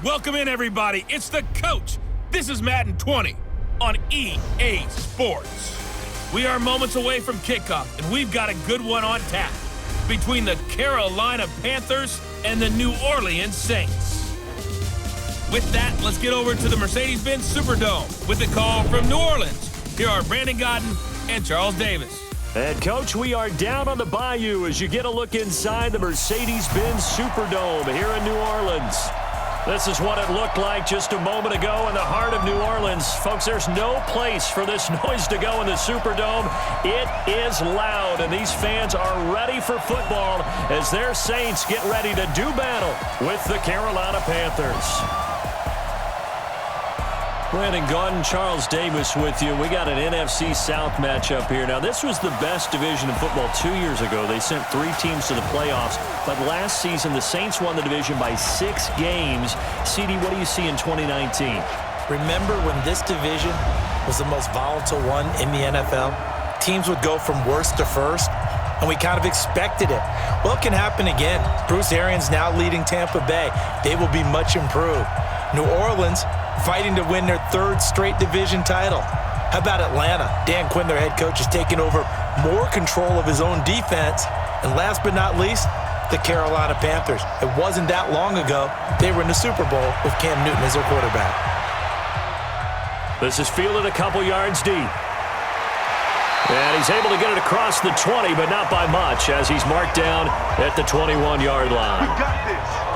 Welcome in, everybody. It's the coach. This is Madden 20 on EA Sports. We are moments away from kickoff, and we've got a good one on tap between the Carolina Panthers and the New Orleans Saints. With that, let's get over to the Mercedes-Benz Superdome with the call from New Orleans. Here are Brandon Godden and Charles Davis. And, Coach, we are down on the bayou as you get a look inside the Mercedes-Benz Superdome here in New Orleans. This is what it looked like just a moment ago in the heart of New Orleans. Folks, there's no place for this noise to go in the Superdome. It is loud, and these fans are ready for football as their Saints get ready to do battle with the Carolina Panthers. Brandon Godden, Charles Davis with you. We got an NFC South matchup here. Now, this was the best division in football 2 years ago. They sent 3 teams to the playoffs. But last season, the Saints won the division by 6 games. CD, what do you see in 2019? Remember when this division was the most volatile one in the NFL? Teams would go from worst to first, and we kind of expected it. Well, it can happen again. Bruce Arians now leading Tampa Bay. They will be much improved. New Orleans fighting to win their 3rd straight division title. How about Atlanta? Dan Quinn, their head coach, is taking over more control of his own defense. And last but not least, the Carolina Panthers. It wasn't that long ago they were in the Super Bowl with Cam Newton as their quarterback. This is fielded a couple yards deep. And he's able to get it across the 20, but not by much, as he's marked down at the 21-yard line. We got this.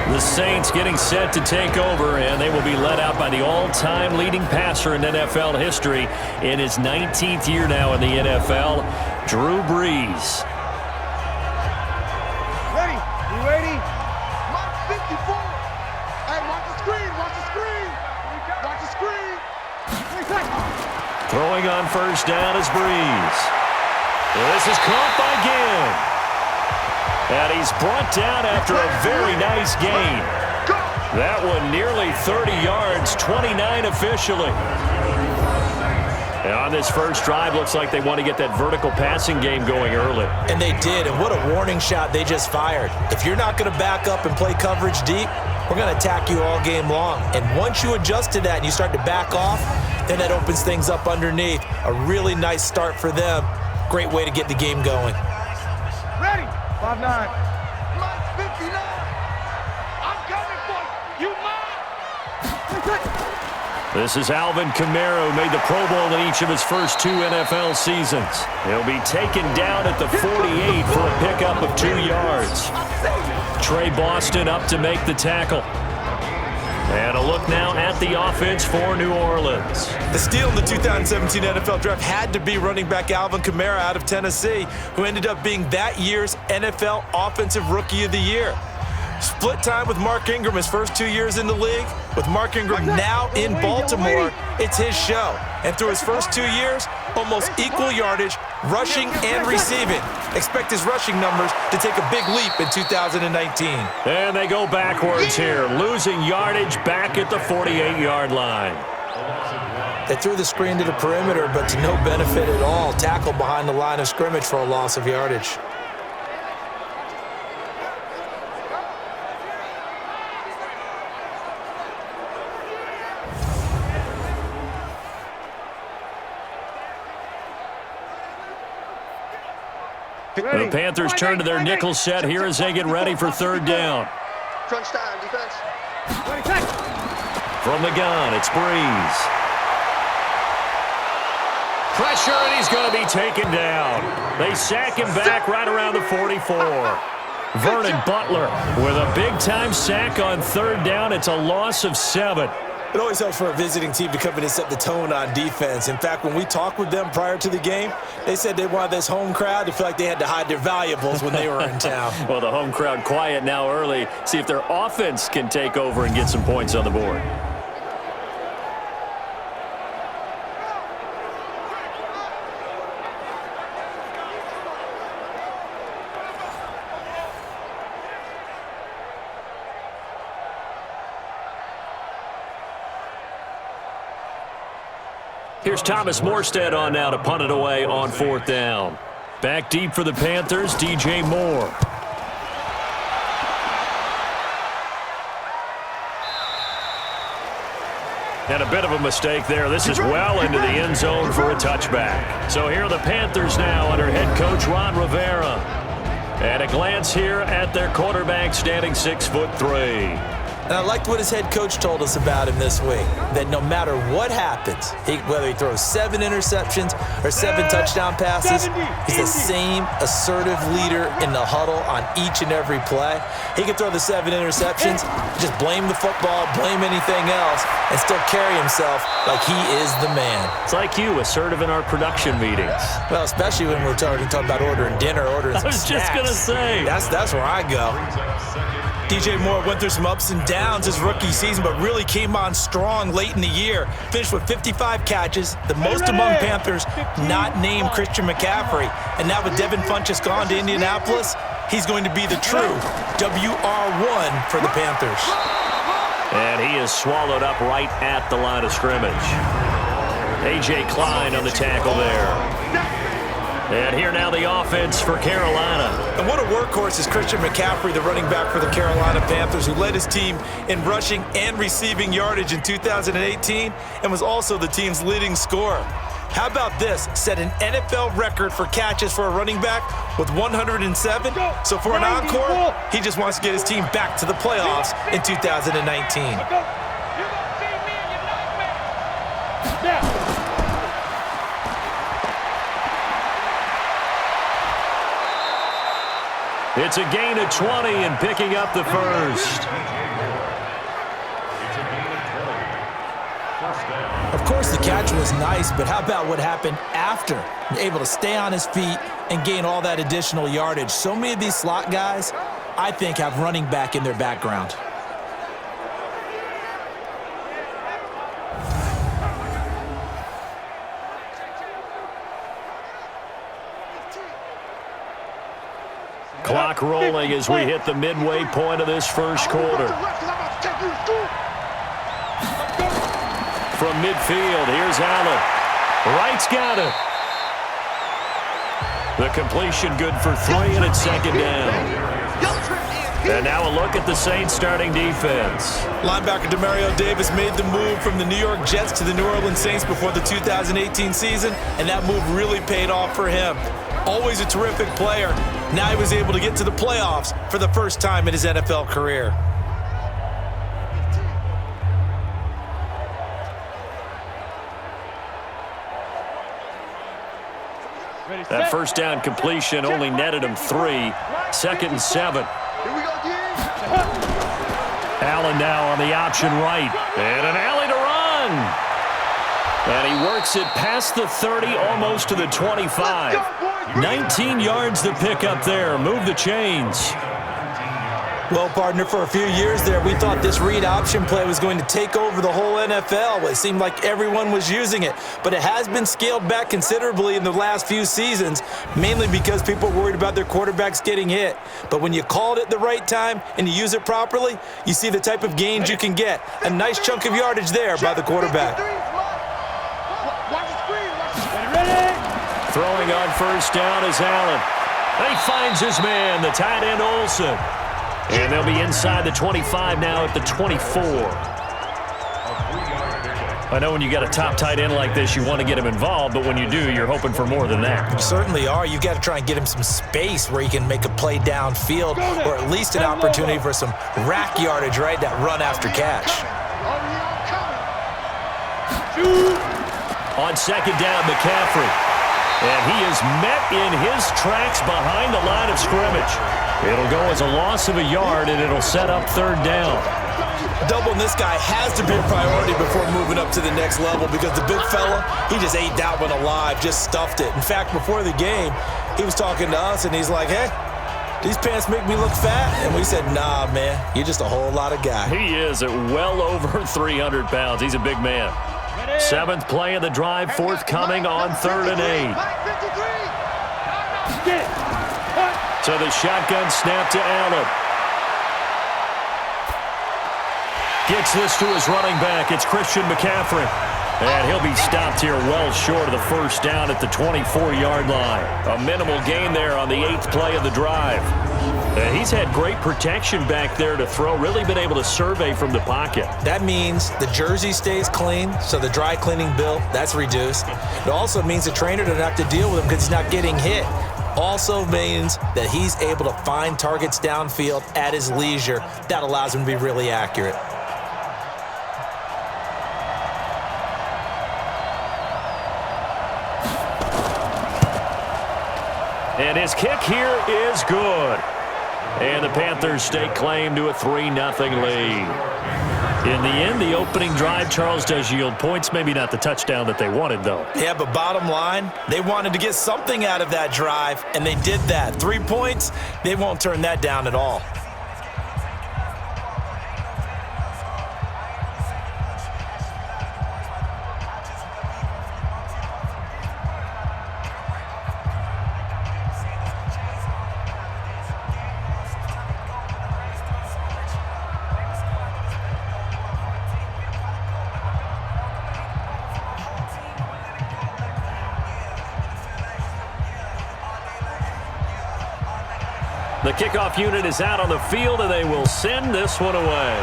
The Saints getting set to take over, and they will be led out by the all-time leading passer in NFL history in his 19th year now in the NFL, Drew Brees. Ready? You ready? Mark 54. Hey, watch the screen. Watch the screen. Watch the screen. Throwing on first down is Brees. This is caught by Ginn. And he's brought down after a very nice gain. That one nearly 30 yards, 29 officially. And on this first drive, looks like they want to get that vertical passing game going early. And they did, and what a warning shot they just fired. If you're not going to back up and play coverage deep, we're going to attack you all game long. And once you adjust to that and you start to back off, then that opens things up underneath. A really nice start for them. Great way to get the game going. Ready? 5-9. Mike 59. I'm coming for you. Mike. This is Alvin Kamara, who made the Pro Bowl in each of his first 2 NFL seasons. He'll be taken down at the 48 for a pickup of 2 yards. Trey Boston up to make the tackle. And a look now at the offense for New Orleans. The steal in the 2017 NFL Draft had to be running back Alvin Kamara out of Tennessee, who ended up being that year's NFL Offensive Rookie of the Year. Split time with Mark Ingram his first 2 years in the league. With Mark Ingram now in Baltimore, it's his show. And through his first 2 years, almost equal yardage, rushing and receiving. Expect his rushing numbers to take a big leap in 2019. And they go backwards here, losing yardage back at the 48-yard line. They threw the screen to the perimeter, but to no benefit at all. Tackle behind the line of scrimmage for a loss of yardage. The Panthers turn to their nickel set here as they get ready for 3rd down. Crunch time, defense. From the gun, it's Brees. Pressure, and he's going to be taken down. They sack him back right around the 44. Vernon Butler with a big-time sack on 3rd down. It's a loss of 7. It always helps for a visiting team to come in and set the tone on defense. In fact, when we talked with them prior to the game, they said they wanted this home crowd to feel like they had to hide their valuables when they were in town. Well, the home crowd quiet now early. See if their offense can take over and get some points on the board. Here's Thomas Morstead on now to punt it away on 4th down. Back deep for the Panthers, DJ Moore. And a bit of a mistake there. This is well into the end zone for a touchback. So here are the Panthers now under head coach Ron Rivera. And a glance here at their quarterback standing 6'3". And I liked what his head coach told us about him this week, that no matter what happens, whether he throws 7 interceptions or 7 touchdown passes, he's the same assertive leader in the huddle on each and every play. He can throw the 7 interceptions, just blame the football, blame anything else, and still carry himself like he is the man. It's like you, assertive in our production meetings. Well, especially when we're talking about ordering dinner, ordering some snacks. I was just going to say. That's where I go. DJ Moore went through some ups and downs his rookie season, but really came on strong late in the year. Finished with 55 catches, the most among Panthers not named Christian McCaffrey. And now with Devin Funchess gone to Indianapolis, he's going to be the true WR1 for the Panthers. And he is swallowed up right at the line of scrimmage. A.J. Klein on the tackle there. And here now the offense for Carolina. And what a workhorse is Christian McCaffrey, the running back for the Carolina Panthers, who led his team in rushing and receiving yardage in 2018 and was also the team's leading scorer. How about this? Set an NFL record for catches for a running back with 107. So for an encore, he just wants to get his team back to the playoffs in 2019. It's a gain of 20 and picking up the first. Of course, the catch was nice, but how about what happened after? Able to stay on his feet and gain all that additional yardage. So many of these slot guys, I think, have running back in their background. Clock rolling as we hit the midway point of this first quarter. From midfield, here's Allen. Wright's got it. The completion good for 3, and it's second down. And now a look at the Saints starting defense. Linebacker Demario Davis made the move from the New York Jets to the New Orleans Saints before the 2018 season, and that move really paid off for him. Always a terrific player. Now he was able to get to the playoffs for the first time in his NFL career. That first down completion only netted him 3. Second and 7. Allen now on the option right. And an alley to run. And he works it past the 30, almost to the 25. 19 yards to pick up there. Move the chains. Well, partner, for a few years there, we thought this read option play was going to take over the whole NFL. It seemed like everyone was using it, but it has been scaled back considerably in the last few seasons, mainly because people are worried about their quarterbacks getting hit. But when you called it the right time and you use it properly, you see the type of gains you can get. A nice chunk of yardage there by the quarterback. Throwing on first down is Allen. He finds his man, the tight end Olsen. And they'll be inside the 25 now at the 24. I know when you got a top tight end like this, you want to get him involved, but when you do, you're hoping for more than that. You certainly are. You've got to try and get him some space where he can make a play downfield, or at least an opportunity for some rack yardage, right? That run after catch. On second down, McCaffrey. And he is met in his tracks behind the line of scrimmage. It'll go as a loss of a yard, and it'll set up third down. Doubling this guy has to be a priority before moving up to the next level, because the big fella, he just ate that one alive, just stuffed it. In fact, before the game, he was talking to us, and he's like, hey, these pants make me look fat. And we said, nah, man, you're just a whole lot of guy. He is at well over 300 pounds. He's a big man. 7th play of the drive, forthcoming on 3rd and 8. So the shotgun snap to Allen. Gets this to his running back. It's Christian McCaffrey. And he'll be stopped here well short of the first down at the 24-yard line. A minimal gain there on the 8th play of the drive. And he's had great protection back there to throw, really been able to survey from the pocket. That means the jersey stays clean, so the dry cleaning bill, that's reduced. It also means the trainer doesn't have to deal with him because he's not getting hit. Also means that he's able to find targets downfield at his leisure. That allows him to be really accurate. And his kick here is good. And the Panthers stake claim to a 3-0 lead. In the end, the opening drive, Charles, does yield points. Maybe not the touchdown that they wanted, though. Yeah, but bottom line, they wanted to get something out of that drive, and they did that. 3 points, they won't turn that down at all. The kickoff unit is out on the field, and they will send this one away.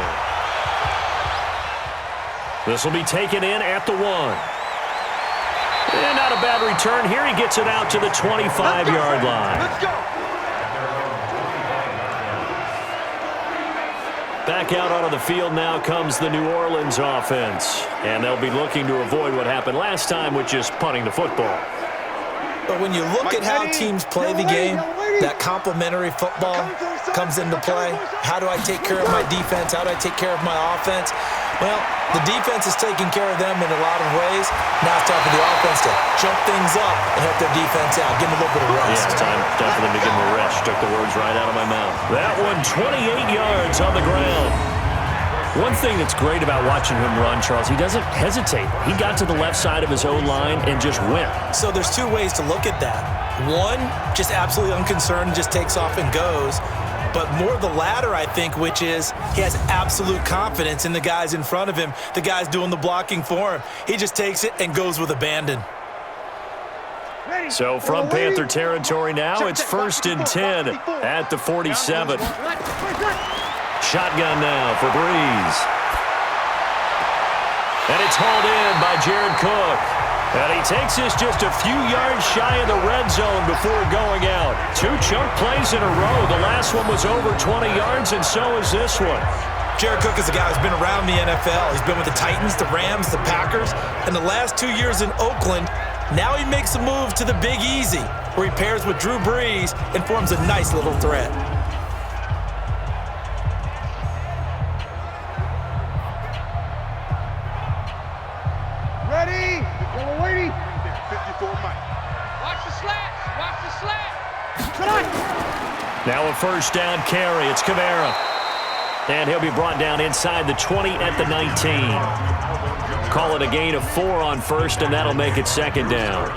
This will be taken in at the 1. And not a bad return here. He gets it out to the 25-yard line. Let's go. Back out onto the field now comes the New Orleans offense. And they'll be looking to avoid what happened last time, which is punting the football. But when you look at how teams play the game, that complementary football comes into play. How do I take care of my defense? How do I take care of my offense? Well, the defense is taking care of them in a lot of ways. Now it's time for the offense to jump things up and help their defense out. Give them a little bit of rest. Yeah, it's time for them to give them a rest. Took the words right out of my mouth. That one, 28 yards on the ground. One thing that's great about watching him run, Charles, he doesn't hesitate. He got to the left side of his own line and just went. So there's two ways to look at that. One, just absolutely unconcerned, just takes off and goes. But more the latter, I think, which is he has absolute confidence in the guys in front of him, the guys doing the blocking for him. He just takes it and goes with abandon. So from Panther territory now, it's 1st and 10 at the 47. Shotgun now for Breeze. And it's hauled in by Jared Cook. And he takes this just a few yards shy of the red zone before going out. 2 chunk plays in a row. The last one was over 20 yards, and so is this one. Jared Cook is a guy who's been around the NFL. He's been with the Titans, the Rams, the Packers, and the last 2 years in Oakland. Now he makes a move to the Big Easy, where he pairs with Drew Brees and forms a nice little threat. Ready? We're waiting. 54 Mike. Watch the slats. Watch the slats. Come on. Now a first down carry. It's Kamara. And he'll be brought down inside the 20 at the 19. Call it a gain of 4 on first, and that'll make it 2nd down.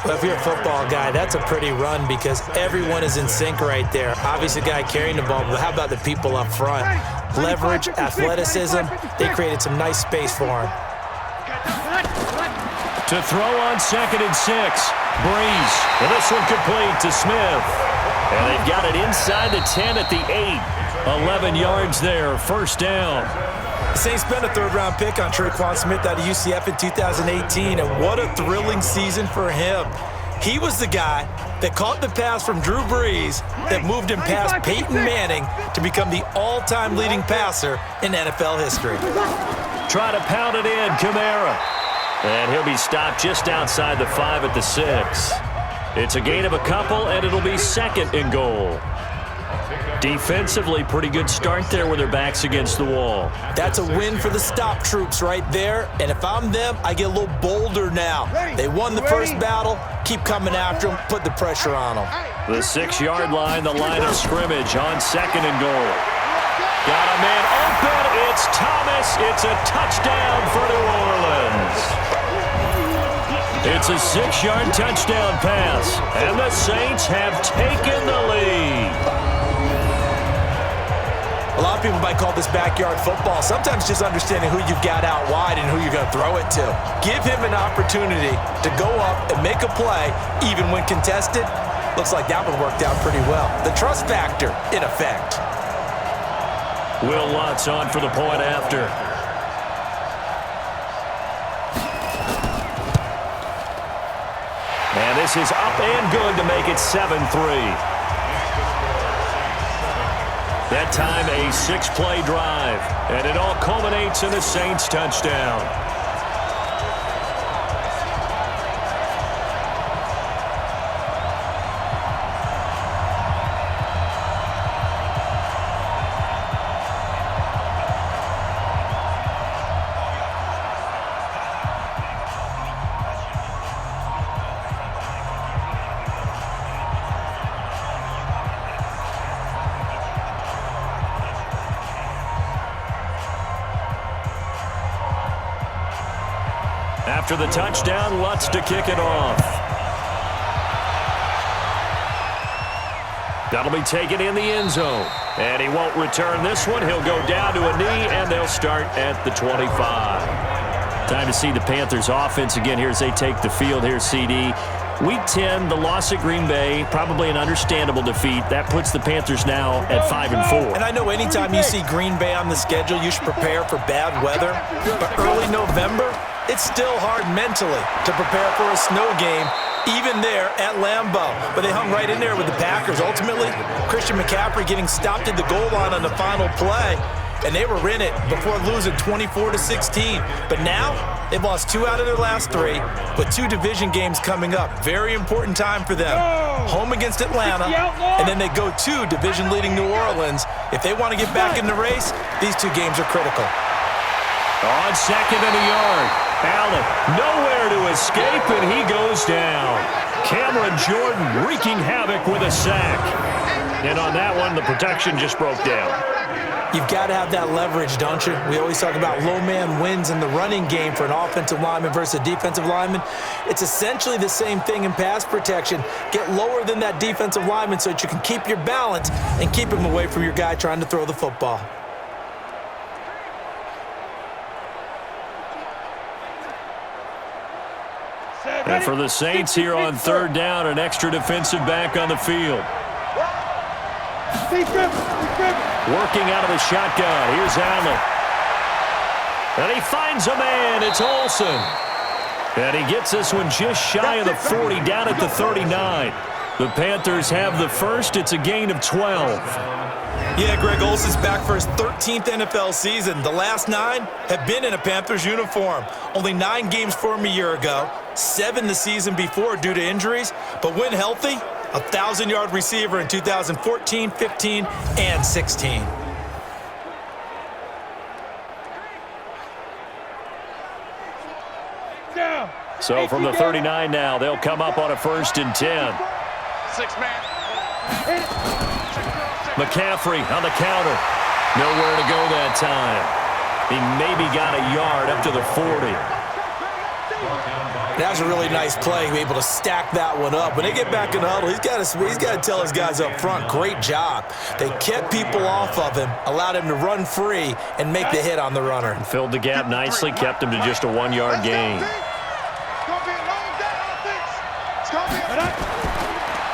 Well, if you're a football guy, that's a pretty run because everyone is in sync right there. Obviously, the guy carrying the ball, but how about the people up front? Leverage, athleticism, they created some nice space for him. To throw on 2nd and 6. Breeze. And this one complete to Smith. And they've got it inside the 10 at the 8. 11 yards there. First down. The Saints spent a 3rd-round pick on Traquan Smith out of UCF in 2018, and what a thrilling season for him. He was the guy that caught the pass from Drew Brees that moved him past Peyton Manning to become the all-time leading passer in NFL history. Try to pound it in, Kamara. And he'll be stopped just outside the 5 at the 6. It's a gain of a couple, and it'll be 2nd and goal. Defensively, pretty good start there with their backs against the wall. That's a win for the stop troops right there, and if I'm them, I get a little bolder now. They won the first battle, keep coming after them, put the pressure on them. The 6-yard line, the line of scrimmage on 2nd and goal. Got a man open. It's Thomas. It's a touchdown for New Orleans. It's a 6-yard touchdown pass, and the Saints have taken the lead. A lot of people might call this backyard football. Sometimes just understanding who you've got out wide and who you're going to throw it to. Give him an opportunity to go up and make a play, even when contested. Looks like that one worked out pretty well. The trust factor, in effect. Will Lutz on for the point after. And this is up and good to make it 7-3. That time a 6-play drive. And it all culminates in a Saints touchdown. After the touchdown, Lutz to kick it off. That'll be taken in the end zone. And he won't return this one. He'll go down to a knee, and they'll start at the 25. Time to see the Panthers offense again here as they take the field here, CD. Week 10, the loss at Green Bay, probably an understandable defeat. That puts the Panthers now at 5-4. And I know anytime you see Green Bay on the schedule, you should prepare for bad weather. But early November, it's still hard mentally to prepare for a snow game, even there at Lambeau. But they hung right in there with the Packers. Ultimately, Christian McCaffrey getting stopped at the goal line on the final play, and they were in it before losing 24-16. But now, they've lost 2 out of their last 3, with 2 division games coming up. Very important time for them. Home against Atlanta, and then they go to division-leading New Orleans. If they want to get back in the race, these 2 games are critical. On second and a yard, Allen nowhere to escape, and he goes down. Cameron Jordan wreaking havoc with a sack. And on that one, the protection just broke down. You've got to have that leverage, don't you? We always talk about low man wins in the running game for an offensive lineman versus a defensive lineman. It's essentially the same thing in pass protection. Get lower than that defensive lineman so that you can keep your balance and keep him away from your guy trying to throw the football. And for the Saints here on third down, an extra defensive back on the field. Working out of the shotgun. Here's Allen. And he finds a man. It's Olsen. And he gets this one just shy of the 40, down at the 39. The Panthers have the first. It's a gain of 12. Yeah, Greg Olsen's back for his 13th NFL season. The last 9 have been in a Panthers uniform. Only 9 games for him a year ago, 7 the season before due to injuries. But when healthy, a 1,000-yard receiver in 2014, 15, and 16. So from the 39 now, they'll come up on a 1st and 10. 6-man. McCaffrey on the counter. Nowhere to go that time. He maybe got a yard up to the 40. That was a really nice play, able to stack that one up. When they get back in the huddle, he's got to tell his guys up front, great job. They kept people off of him, allowed him to run free and make the hit on the runner. And filled the gap nicely, kept him to just a 1-yard gain.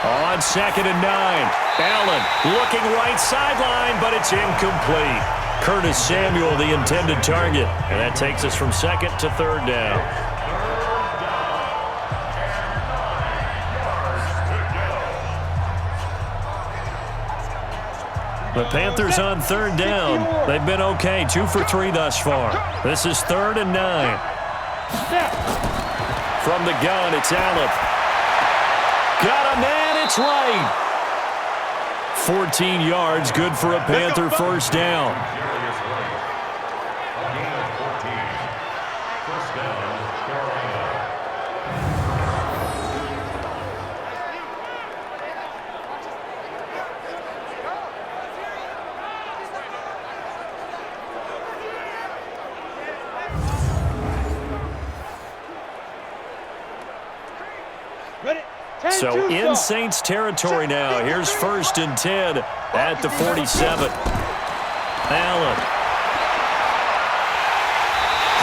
On 2nd and 9, Allen looking right sideline, but it's incomplete. Curtis Samuel, the intended target. And that takes us from 2nd to 3rd down. The Panthers on 3rd down. They've been okay, 2 for 3 thus far. This is 3rd and 9. From the gun, it's Allen. Got a man, it's right. 14 yards, good for a Panther first down. So in Saints territory now. Here's 1st and 10 at the 47. Allen.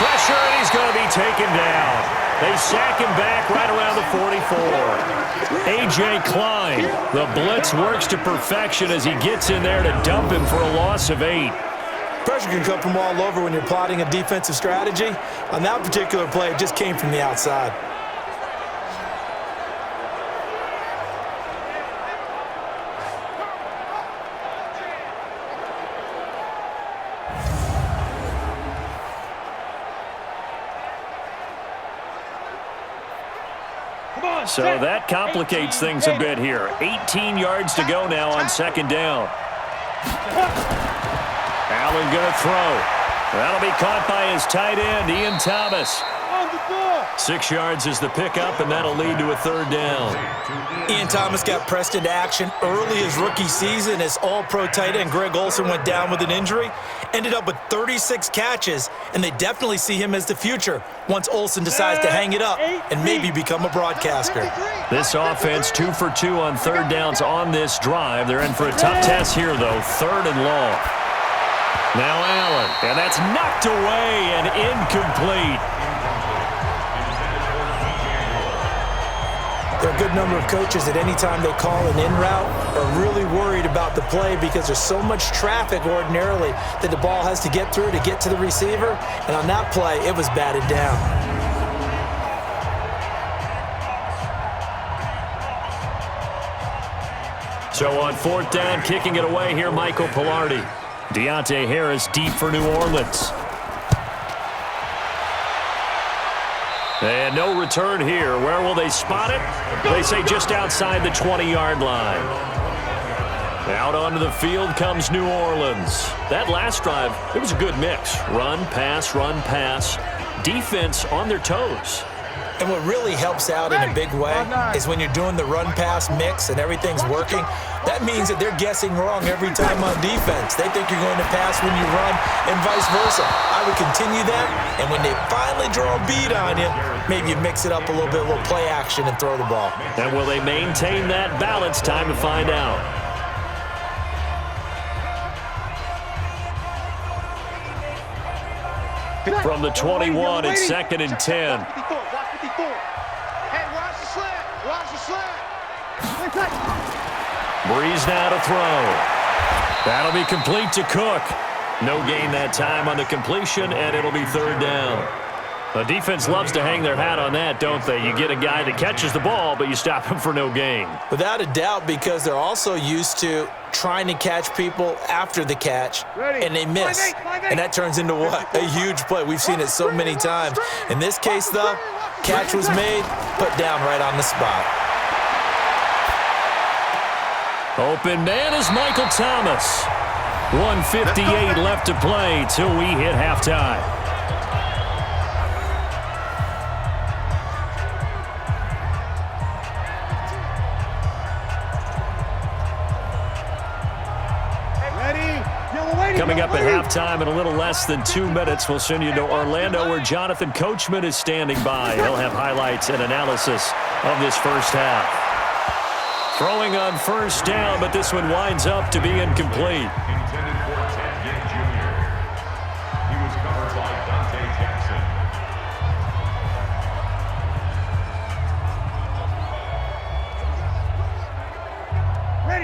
Pressure, and he's going to be taken down. They sack him back right around the 44. A.J. Klein, the blitz works to perfection as he gets in there to dump him for a loss of 8. Pressure can come from all over when you're plotting a defensive strategy. On that particular play, it just came from the outside. So that complicates things a bit here. 18 yards to go now on second down. Allen going to throw. That'll be caught by his tight end, Ian Thomas. 6 yards is the pickup, and that'll lead to a third down. Ian Thomas got pressed into action early his rookie season as all-pro tight end Greg Olsen went down with an injury. Ended up with 36 catches, and they definitely see him as the future once Olsen decides to hang it up and maybe become a broadcaster. This offense 2 for 2 on third downs on this drive. They're in for a tough test here, though, third and long. Now Allen, and that's knocked away and incomplete. There are a good number of coaches that any time they call an in route are really worried about the play because there's so much traffic ordinarily that the ball has to get through to get to the receiver. And on that play, it was batted down. So on fourth down, kicking it away here, Michael Pilardi. Deontay Harris deep for New Orleans. And no return here. Where will they spot it? They say just outside the 20-yard line. Out onto the field comes New Orleans. That last drive, it was a good mix. Run, pass, defense on their toes. And what really helps out in a big way is when you're doing the run-pass mix and everything's working, that means that they're guessing wrong every time on defense. They think you're going to pass when you run and vice versa. I would continue that, and when they finally draw a bead on you, maybe you mix it up a little bit, a little play action, and throw the ball. And will they maintain that balance? Time to find out. From the 21, it's 2nd and 10. Breeze now to throw. That'll be complete to Cook. No gain that time on the completion, and it'll be third down. The defense loves to hang their hat on that, don't they? You get a guy that catches the ball, but you stop him for no gain. Without a doubt, because they're also used to trying to catch people after the catch, and they miss. And that turns into what? A huge play. We've seen it so many times. In this case, though, catch was made, put down right on the spot. Open man is Michael Thomas. 1:58 left to play till we hit halftime. Coming up at halftime in a little less than 2 minutes, we'll send you to Orlando where Jonathan Coachman is standing by. He'll have highlights and analysis of this first half. Throwing on first down, but this one winds up to be incomplete.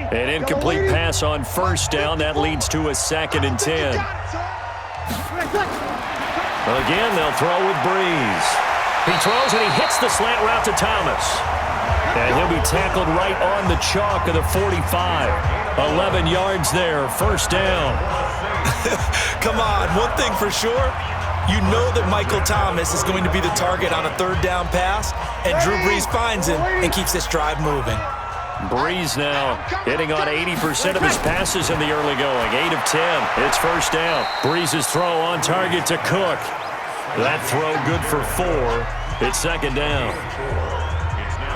An incomplete pass on first down. That leads to a 2nd and 10. Again, they'll throw with Breeze. He throws and he hits the slant route to Thomas. And he'll be tackled right on the chalk of the 45. 11 yards there, first down. Come on, one thing for sure. You know that Michael Thomas is going to be the target on a third down pass, and Drew Brees finds him and keeps this drive moving. Breeze now hitting on 80% of his passes in the early going. 8 of 10. It's first down. Breeze's throw on target to Cook. That throw good for 4. It's second down.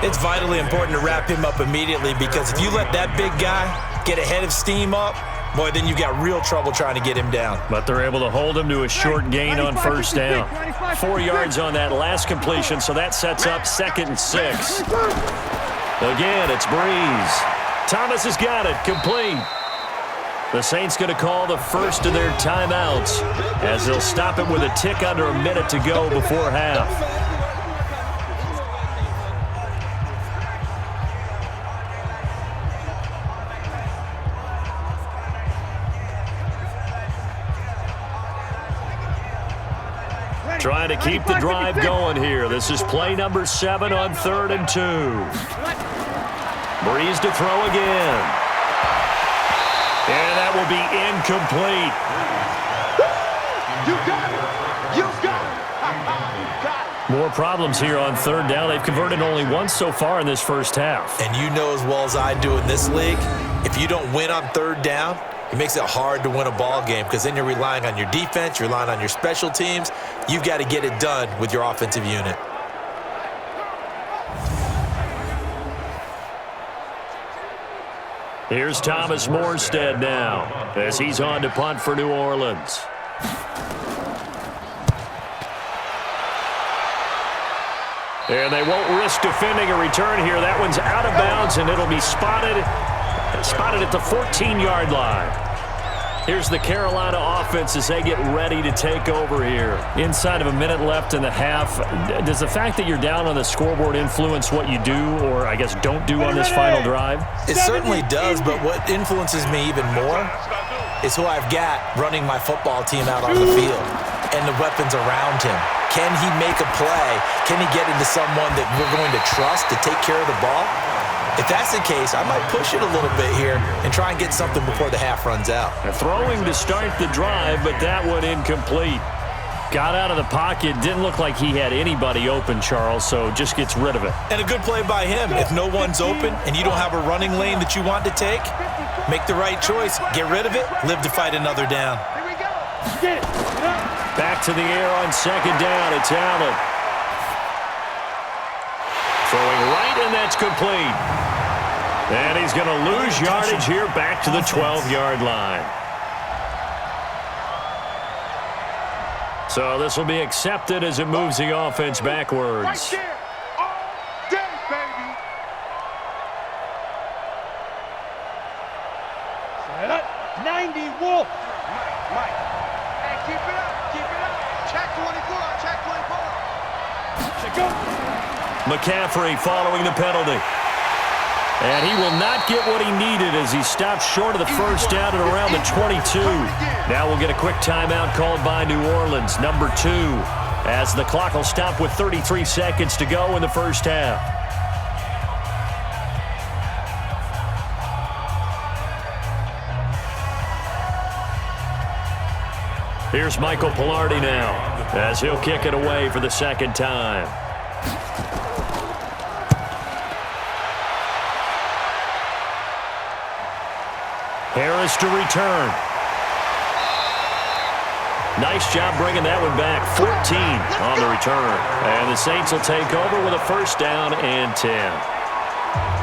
It's vitally important to wrap him up immediately because if you let that big guy get a head of steam up, boy, then you've got real trouble trying to get him down. But they're able to hold him to a short gain on first down. 4 yards on that last completion, so that sets up 2nd and 6. Again, it's Breeze. Thomas has got it, complete. The Saints going to call the first of their timeouts as they'll stop it with a tick under a minute to go before half. Trying to keep the drive going here. This is play number 7 on 3rd and 2. Breeze to throw again. And that will be incomplete. You got it. You got it. More problems here on 3rd down. They've converted only once so far in this first half. And you know as well as I do in this league, if you don't win on 3rd down, it makes it hard to win a ball game because then you're relying on your defense, you're relying on your special teams. You've got to get it done with your offensive unit. Here's Thomas Morstead now as he's on to punt for New Orleans. And they won't risk defending a return here. That one's out of bounds, and it'll be spotted at the 14-yard line. Here's the Carolina offense as they get ready to take over here. Inside of a minute left in the half, does the fact that you're down on the scoreboard influence what you do or, I guess, don't do on this final drive? It certainly does, but what influences me even more is who I've got running my football team out on the field and the weapons around him. Can he make a play? Can he get into someone that we're going to trust to take care of the ball? If that's the case, I might push it a little bit here and try and get something before the half runs out. Throwing to start the drive, but that one incomplete. Got out of the pocket. Didn't look like he had anybody open, Charles, so just gets rid of it. And a good play by him. If no one's open and you don't have a running lane that you want to take, make the right choice. Get rid of it. Live to fight another down. Here we go. Get it. Back to the air on 2nd down. It's Allen. Throwing right, and that's complete. And he's going to lose yardage here back to the 12-yard line. So this will be accepted as it moves the offense backwards. Right there. All day, baby. Set up. 90 Wolf. Mike. Hey, keep it up. Keep it up. Check 24. Check 24. Check go. McCaffrey following the penalty. And he will not get what he needed as he stopped short of the first down at around the 22. Now we'll get a quick timeout called by New Orleans, number 2, as the clock will stop with 33 seconds to go in the first half. Here's Michael Pilardi now as he'll kick it away for the second time. Harris to return. Nice job bringing that one back. 14 on the return. And the Saints will take over with a first down and 10.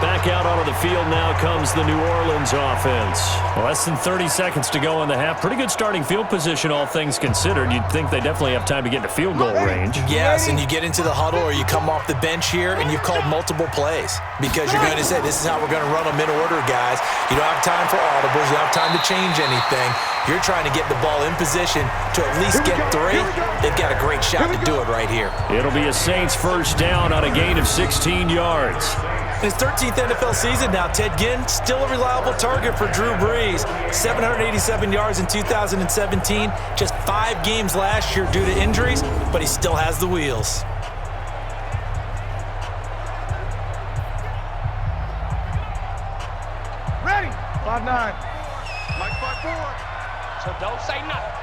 Back out onto the field now comes the New Orleans offense. Less than 30 seconds to go in the half. Pretty good starting field position, all things considered. You'd think they definitely have time to get into field goal range. Yes, and you get into the huddle or you come off the bench here and you've called multiple plays because you're going to say, this is how we're going to run them in order, guys. You don't have time for audibles. You don't have time to change anything. You're trying to get the ball in position to at least get 3. They've got a great shot to do it right here. It'll be a Saints first down on a gain of 16 yards. In his 13th NFL season now, Ted Ginn still a reliable target for Drew Brees. 787 yards in 2017, just 5 games last year due to injuries, but he still has the wheels. Ready. 5-9. Mike 5-4. So don't say nothing.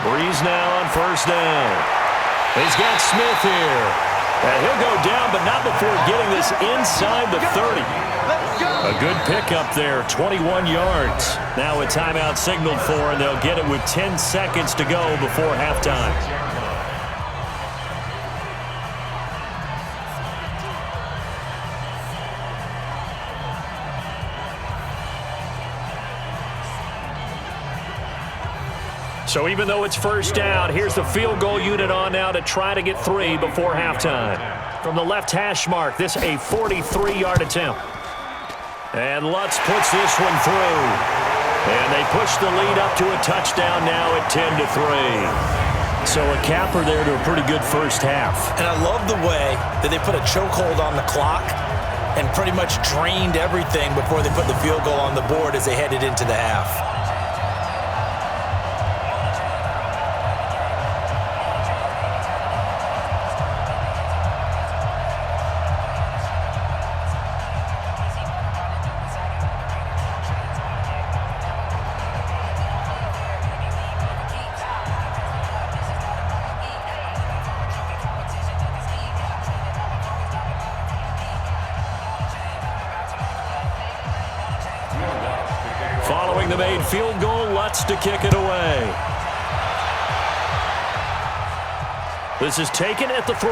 Breeze now on first down. He's got Smith here. And he'll go down, but not before getting this inside the 30. A good pickup there, 21 yards. Now a timeout signaled for, and they'll get it with 10 seconds to go before halftime. So even though it's first down, here's the field goal unit on now to try to get 3 before halftime. From the left hash mark, this a 43-yard attempt. And Lutz puts this one through. And they push the lead up to a touchdown now at 10-3. So a capper there to a pretty good first half. And I love the way that they put a chokehold on the clock and pretty much drained everything before they put the field goal on the board as they headed into the half. Following the made field goal, Lutz to kick it away. This is taken at the 3.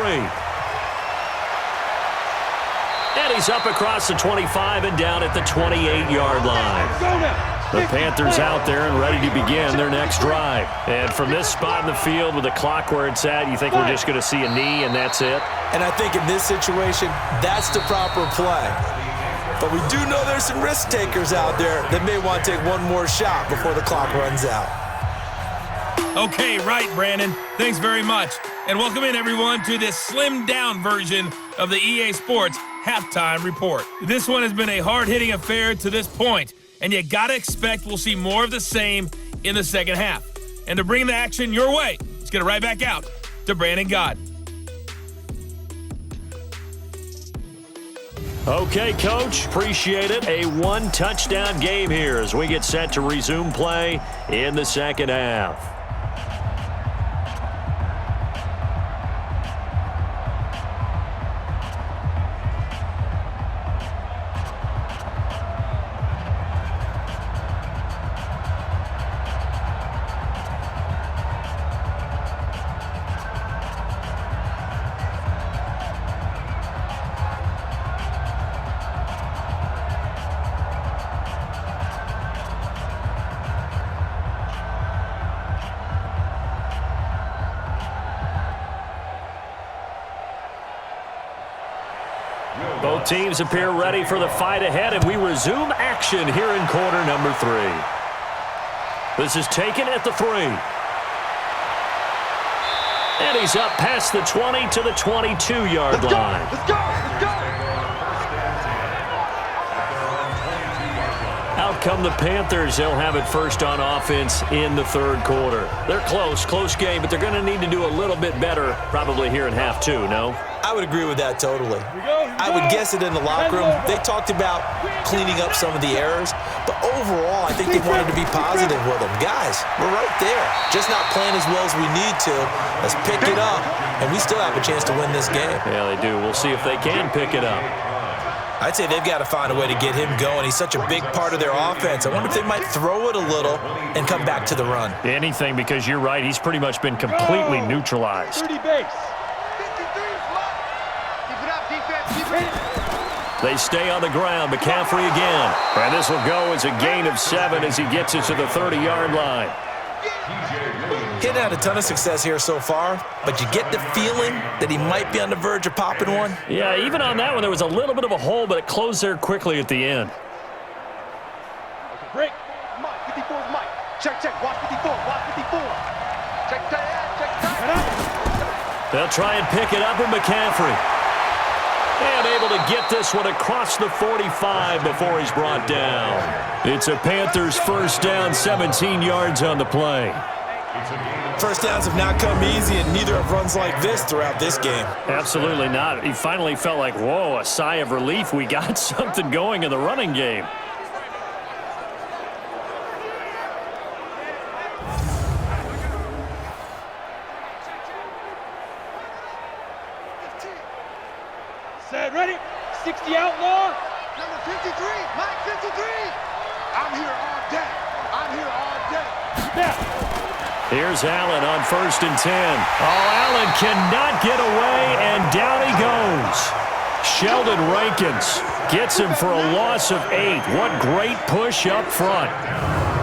And he's up across the 25 and down at the 28-yard line. The Panthers out there and ready to begin their next drive. And from this spot in the field with the clock where it's at, you think we're just going to see a knee and that's it? And I think in this situation, that's the proper play. But we do know there's some risk takers out there that may want to take one more shot before the clock runs out. Okay, right, Brandon. Thanks very much. And welcome in, everyone, to this slimmed-down version of the EA Sports Halftime Report. This one has been a hard-hitting affair to this point, and you gotta expect we'll see more of the same in the second half. And to bring the action your way, let's get it right back out to Brandon Gott. Okay, Coach, appreciate it. A one-touchdown game here as we get set to resume play in the second half. Both teams appear ready for the fight ahead, and we resume action here in quarter number 3. This is taken at the 3. And he's up past the 20 to the 22-yard line. Let's go! Let's go! Out come the Panthers. They'll have it first on offense in the third quarter. They're close game, but they're going to need to do a little bit better probably here in half 2, no? I would agree with that totally. I would guess it in the locker room. They talked about cleaning up some of the errors, but overall, I think they wanted to be positive with them. Guys, we're right there. Just not playing as well as we need to. Let's pick it up, and we still have a chance to win this game. Yeah, they do. We'll see if they can pick it up. I'd say they've got to find a way to get him going. He's such a big part of their offense. I wonder if they might throw it a little and come back to the run. Anything, because you're right. He's pretty much been completely neutralized. 30 base. 53 slot. Keep it up, defense. Keep it. They stay on the ground. McCaffrey again. And this will go as a gain of 7 as he gets it to the 30-yard line. He's had a ton of success here so far, but you get the feeling that he might be on the verge of popping one. Yeah, even on that one, there was a little bit of a hole, but it closed there quickly at the end. Break. Mike, 54 is Mike. Check. Watch 54. Watch 54. Check tight. They'll try and pick it up with McCaffrey. And able to get this one across the 45 before he's brought down. It's a Panthers first down, 17 yards on the play. First downs have not come easy, and neither have runs like this throughout this game. Absolutely not. He finally felt like, whoa, a sigh of relief. We got something going in the running game. Set, ready. 60 outlaw. Number 53. Mike, 53. I'm here all day. Yeah. Here's Allen on 1st and 10. Oh, Allen cannot get away, and down he goes. Sheldon Rankins gets him for a loss of 8. What great push up front.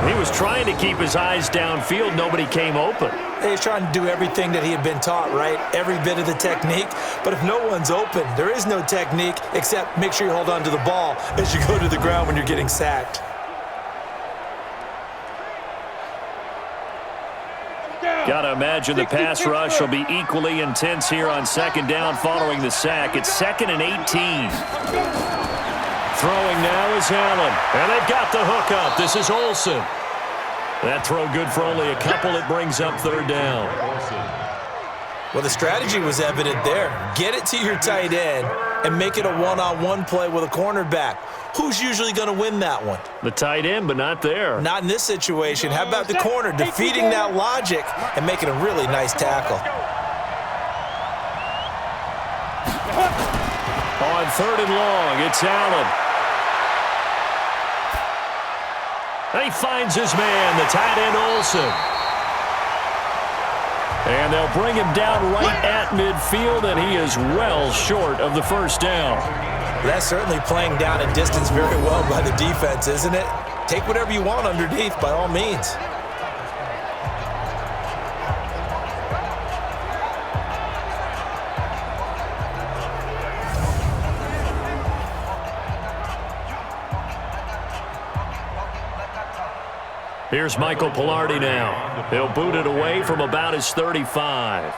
He was trying to keep his eyes downfield. Nobody came open. He's trying to do everything that he had been taught, right? Every bit of the technique. But if no one's open, there is no technique except make sure you hold on to the ball as you go to the ground when you're getting sacked. Got to imagine the pass rush will be equally intense here on second down following the sack. It's 2nd and 18. Throwing now is Allen. And they've got the hook up. This is Olsen. That throw good for only a couple. It brings up 3rd down. Well, the strategy was evident there. Get it to your tight end and make it a one-on-one play with a cornerback. Who's usually going to win that one? The tight end, but not there. Not in this situation. How about the corner defeating that logic and making a really nice tackle? On 3rd and long, it's Allen. And he finds his man, the tight end Olsen. And they'll bring him down right at midfield, and he is well short of the 1st down. That's certainly playing down and distance very well by the defense, isn't it? Take whatever you want underneath, by all means. Here's Michael Pilardi now. He'll boot it away from about his 35.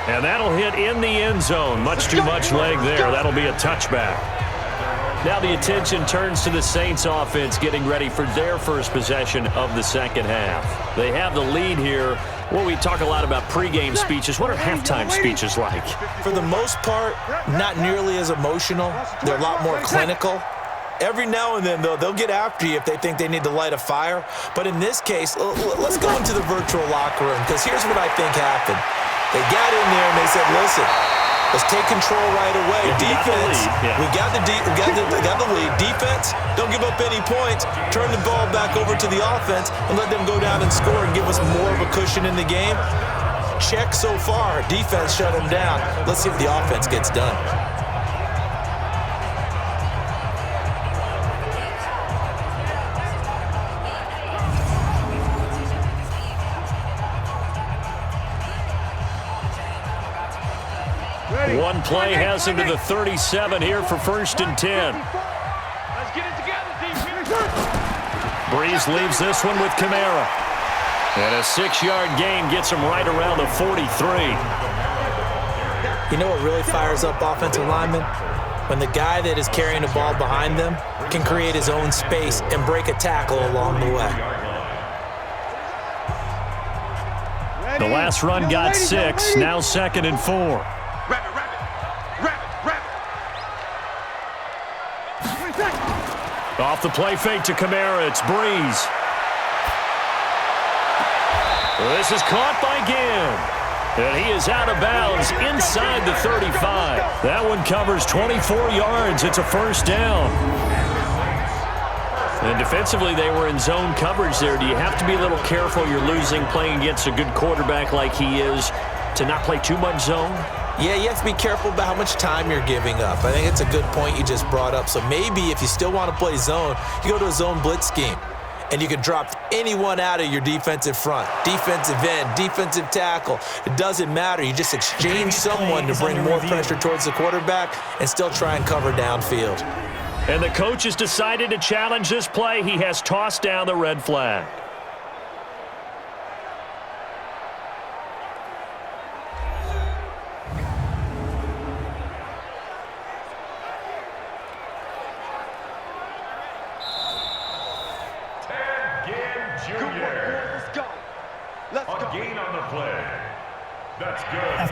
And that'll hit in the end zone. Much too much leg there. That'll be a touchback. Now the attention turns to the Saints offense getting ready for their first possession of the second half. They have the lead here. Well, we talk a lot about pregame speeches. What are halftime speeches like? For the most part, not nearly as emotional. They're a lot more clinical. Every now and then, though, they'll get after you if they think they need to light a fire. But in this case, let's go into the virtual locker room, because here's what I think happened. They got in there and they said, listen, let's take control right away. Defense, we got the lead. Defense, don't give up any points. Turn the ball back over to the offense and let them go down and score and give us more of a cushion in the game. Check so far. Defense shut them down. Let's see if the offense gets done. One play has him to the 37 here for 1st and 10. Let's get it together, defense. Breeze leaves this one with Kamara. And a 6-yard gain gets him right around the 43. You know what really fires up offensive linemen? When the guy that is carrying the ball behind them can create his own space and break a tackle along the way. The last run got 6, now 2nd and 4. Off the play fake to Kamara, it's Breeze. This is caught by Ginn. And he is out of bounds inside the 35. That one covers 24 yards. It's a 1st down. And defensively, they were in zone coverage there. Do you have to be a little careful? You're losing playing against a good quarterback like he is to not play too much zone? Yeah, you have to be careful about how much time you're giving up. I think it's a good point you just brought up. So maybe if you still want to play zone, you go to a zone blitz scheme. And you can drop anyone out of your defensive front. Defensive end, defensive tackle. It doesn't matter. You just exchange someone to bring more pressure towards the quarterback and still try and cover downfield. And the coach has decided to challenge this play. He has tossed down the red flag.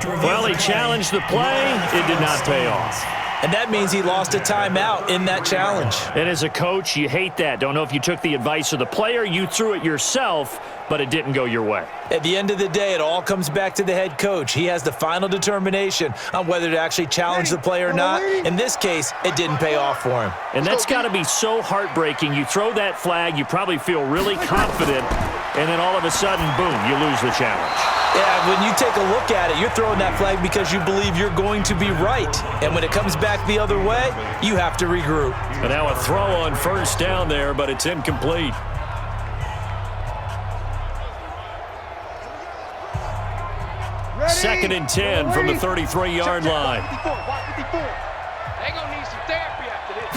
Well, he challenged the play. It did not pay off. And that means he lost a timeout in that challenge. And as a coach, you hate that. Don't know if you took the advice of the player, you threw it yourself, but it didn't go your way. At the end of the day, it all comes back to the head coach. He has the final determination on whether to actually challenge the play or not. In this case, it didn't pay off for him. And that's got to be so heartbreaking. You throw that flag, you probably feel really confident, and then all of a sudden, boom, you lose the challenge. Yeah, when you take a look at it, you're throwing that flag because you believe you're going to be right. And when it comes back the other way, you have to regroup. And now a throw on first down there, but it's incomplete. Second and 10 from the 33-yard line. They're going to need some therapy after this.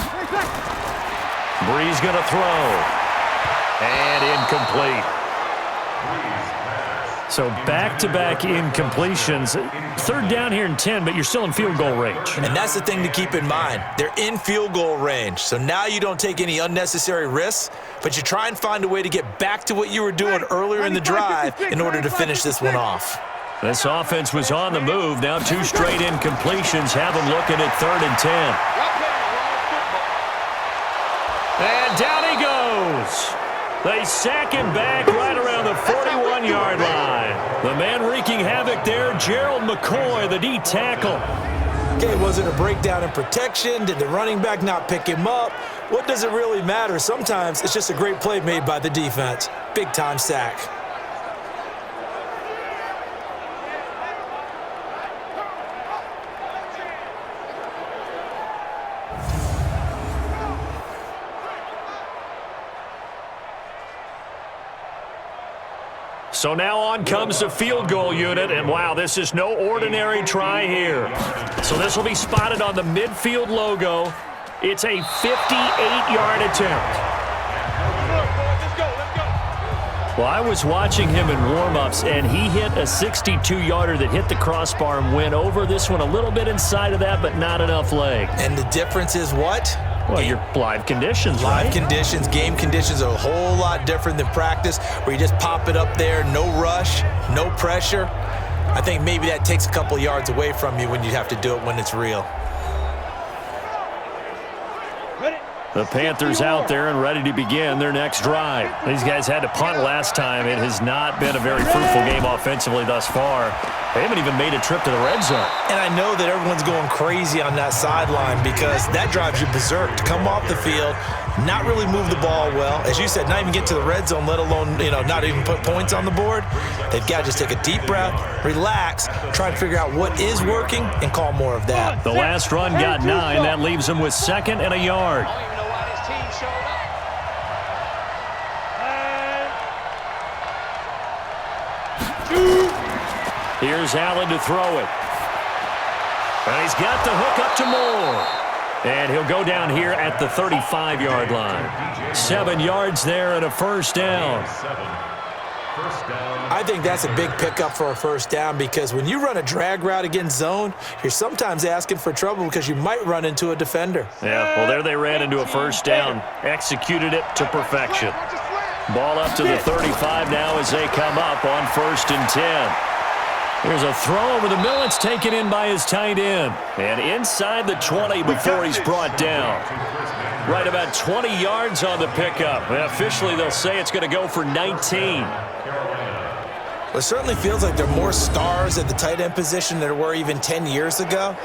Bree's going to throw. And incomplete. So back-to-back incompletions. Third down here and 10, but you're still in field goal range. And that's the thing to keep in mind. They're in field goal range. So now you don't take any unnecessary risks, but you try and find a way to get back to what you were doing earlier in the drive in order to finish this one off. This offense was on the move. Now 2 straight incompletions have them looking at 3rd and 10. And down he goes. They sack him back right around the 41-yard line. The man wreaking havoc there, Gerald McCoy, the D tackle. Okay, was it a breakdown in protection? Did the running back not pick him up? What does it really matter? Sometimes it's just a great play made by the defense. Big-time sack. So now on comes the field goal unit, and wow, this is no ordinary try here. So this will be spotted on the midfield logo. It's a 58-yard attempt. Well, I was watching him in warm-ups, and he hit a 62-yarder that hit the crossbar and went over. This one a little bit inside of that, but not enough leg. And the difference is what? Well, your live conditions, right? Live conditions, game conditions are a whole lot different than practice, where you just pop it up there, no rush, no pressure. I think maybe that takes a couple yards away from you when you have to do it when it's real. The Panthers out there and ready to begin their next drive. These guys had to punt last time. It has not been a very fruitful game offensively thus far. They haven't even made a trip to the red zone. And I know that everyone's going crazy on that sideline because that drives you berserk to come off the field, not really move the ball well. As you said, not even get to the red zone, let alone, not even put points on the board. They've got to just take a deep breath, relax, try to figure out what is working, and call more of that. The last run got 9. That leaves them with 2nd and a yard. Here's Allen to throw it. And he's got the hook up to Moore. And he'll go down here at the 35-yard line. 7 yards there and a first down. I think that's a big pickup for a first down because when you run a drag route against zone, you're sometimes asking for trouble because you might run into a defender. Yeah, well, there they ran into a first down. Executed it to perfection. Ball up to the 35 now as they come up on 1st and 10. Here's a throw over the middle. It's taken in by his tight end. And inside the 20 before he's brought down. Right about 20 yards on the pickup. And officially, they'll say it's going to go for 19. Well, it certainly feels like there are more stars at the tight end position than there were even 10 years ago.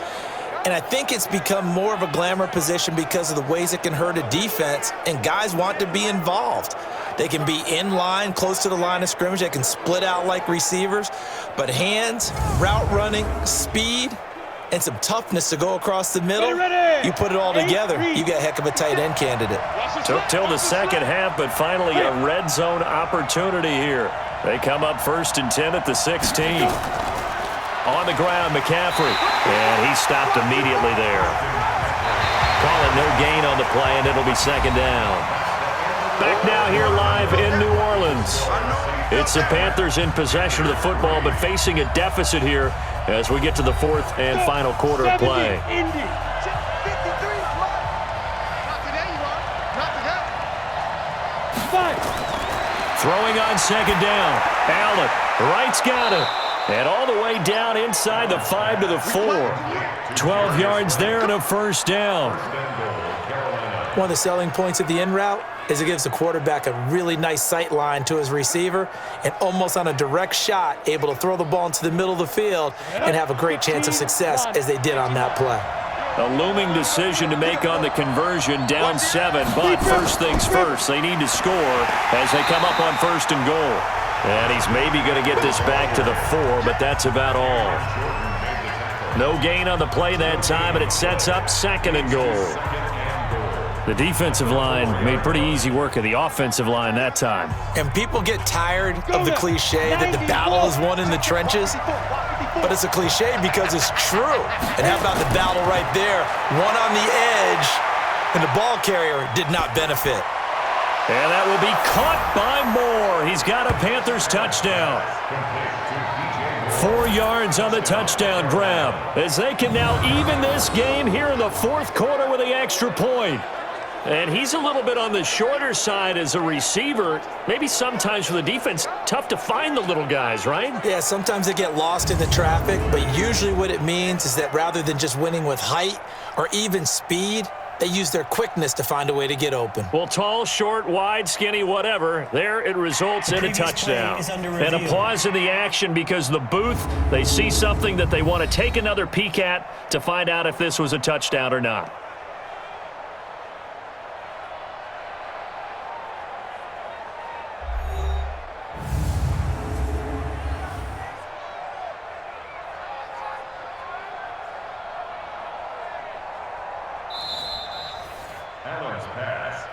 And I think it's become more of a glamour position because of the ways it can hurt a defense, and guys want to be involved. They can be in line, close to the line of scrimmage. They can split out like receivers. But hands, route running, speed, and some toughness to go across the middle, you put it all together, you got a heck of a tight end candidate. Took till the second half, but finally a red zone opportunity here. They come up 1st and 10 at the 16. On the ground, McCaffrey. And he stopped immediately there. Call it no gain on the play, and it'll be 2nd down. Back now here live in New Orleans. It's the Panthers in possession of the football, but facing a deficit here as we get to the 4th and final quarter of play. Throwing on 2nd down. Allen, right's got it. And all the way down inside the 5 to the 4. 12 yards there and a first down. One of the selling points of the in route is it gives the quarterback a really nice sight line to his receiver and almost on a direct shot able to throw the ball into the middle of the field and have a great chance of success as they did on that play. A looming decision to make on the conversion, down 7. But first things first, they need to score as they come up on 1st and goal. And he's maybe going to get this back to the 4, but that's about all. No gain on the play that time, and it sets up 2nd and goal. The defensive line made pretty easy work of the offensive line that time. And people get tired of the cliche that the battle is won in the trenches. But it's a cliche because it's true. And how about the battle right there? One on the edge, and the ball carrier did not benefit. And that will be caught by Moore. He's got a Panthers touchdown. 4 yards on the touchdown grab as they can now even this game here in the 4th quarter with the extra point. And he's a little bit on the shorter side as a receiver. Maybe sometimes for the defense, tough to find the little guys, right? Yeah, sometimes they get lost in the traffic, but usually what it means is that rather than just winning with height or even speed, they use their quickness to find a way to get open. Well, tall, short, wide, skinny, whatever, there it results in a touchdown. And applause in the action because the booth, they see something that they want to take another peek at to find out if this was a touchdown or not.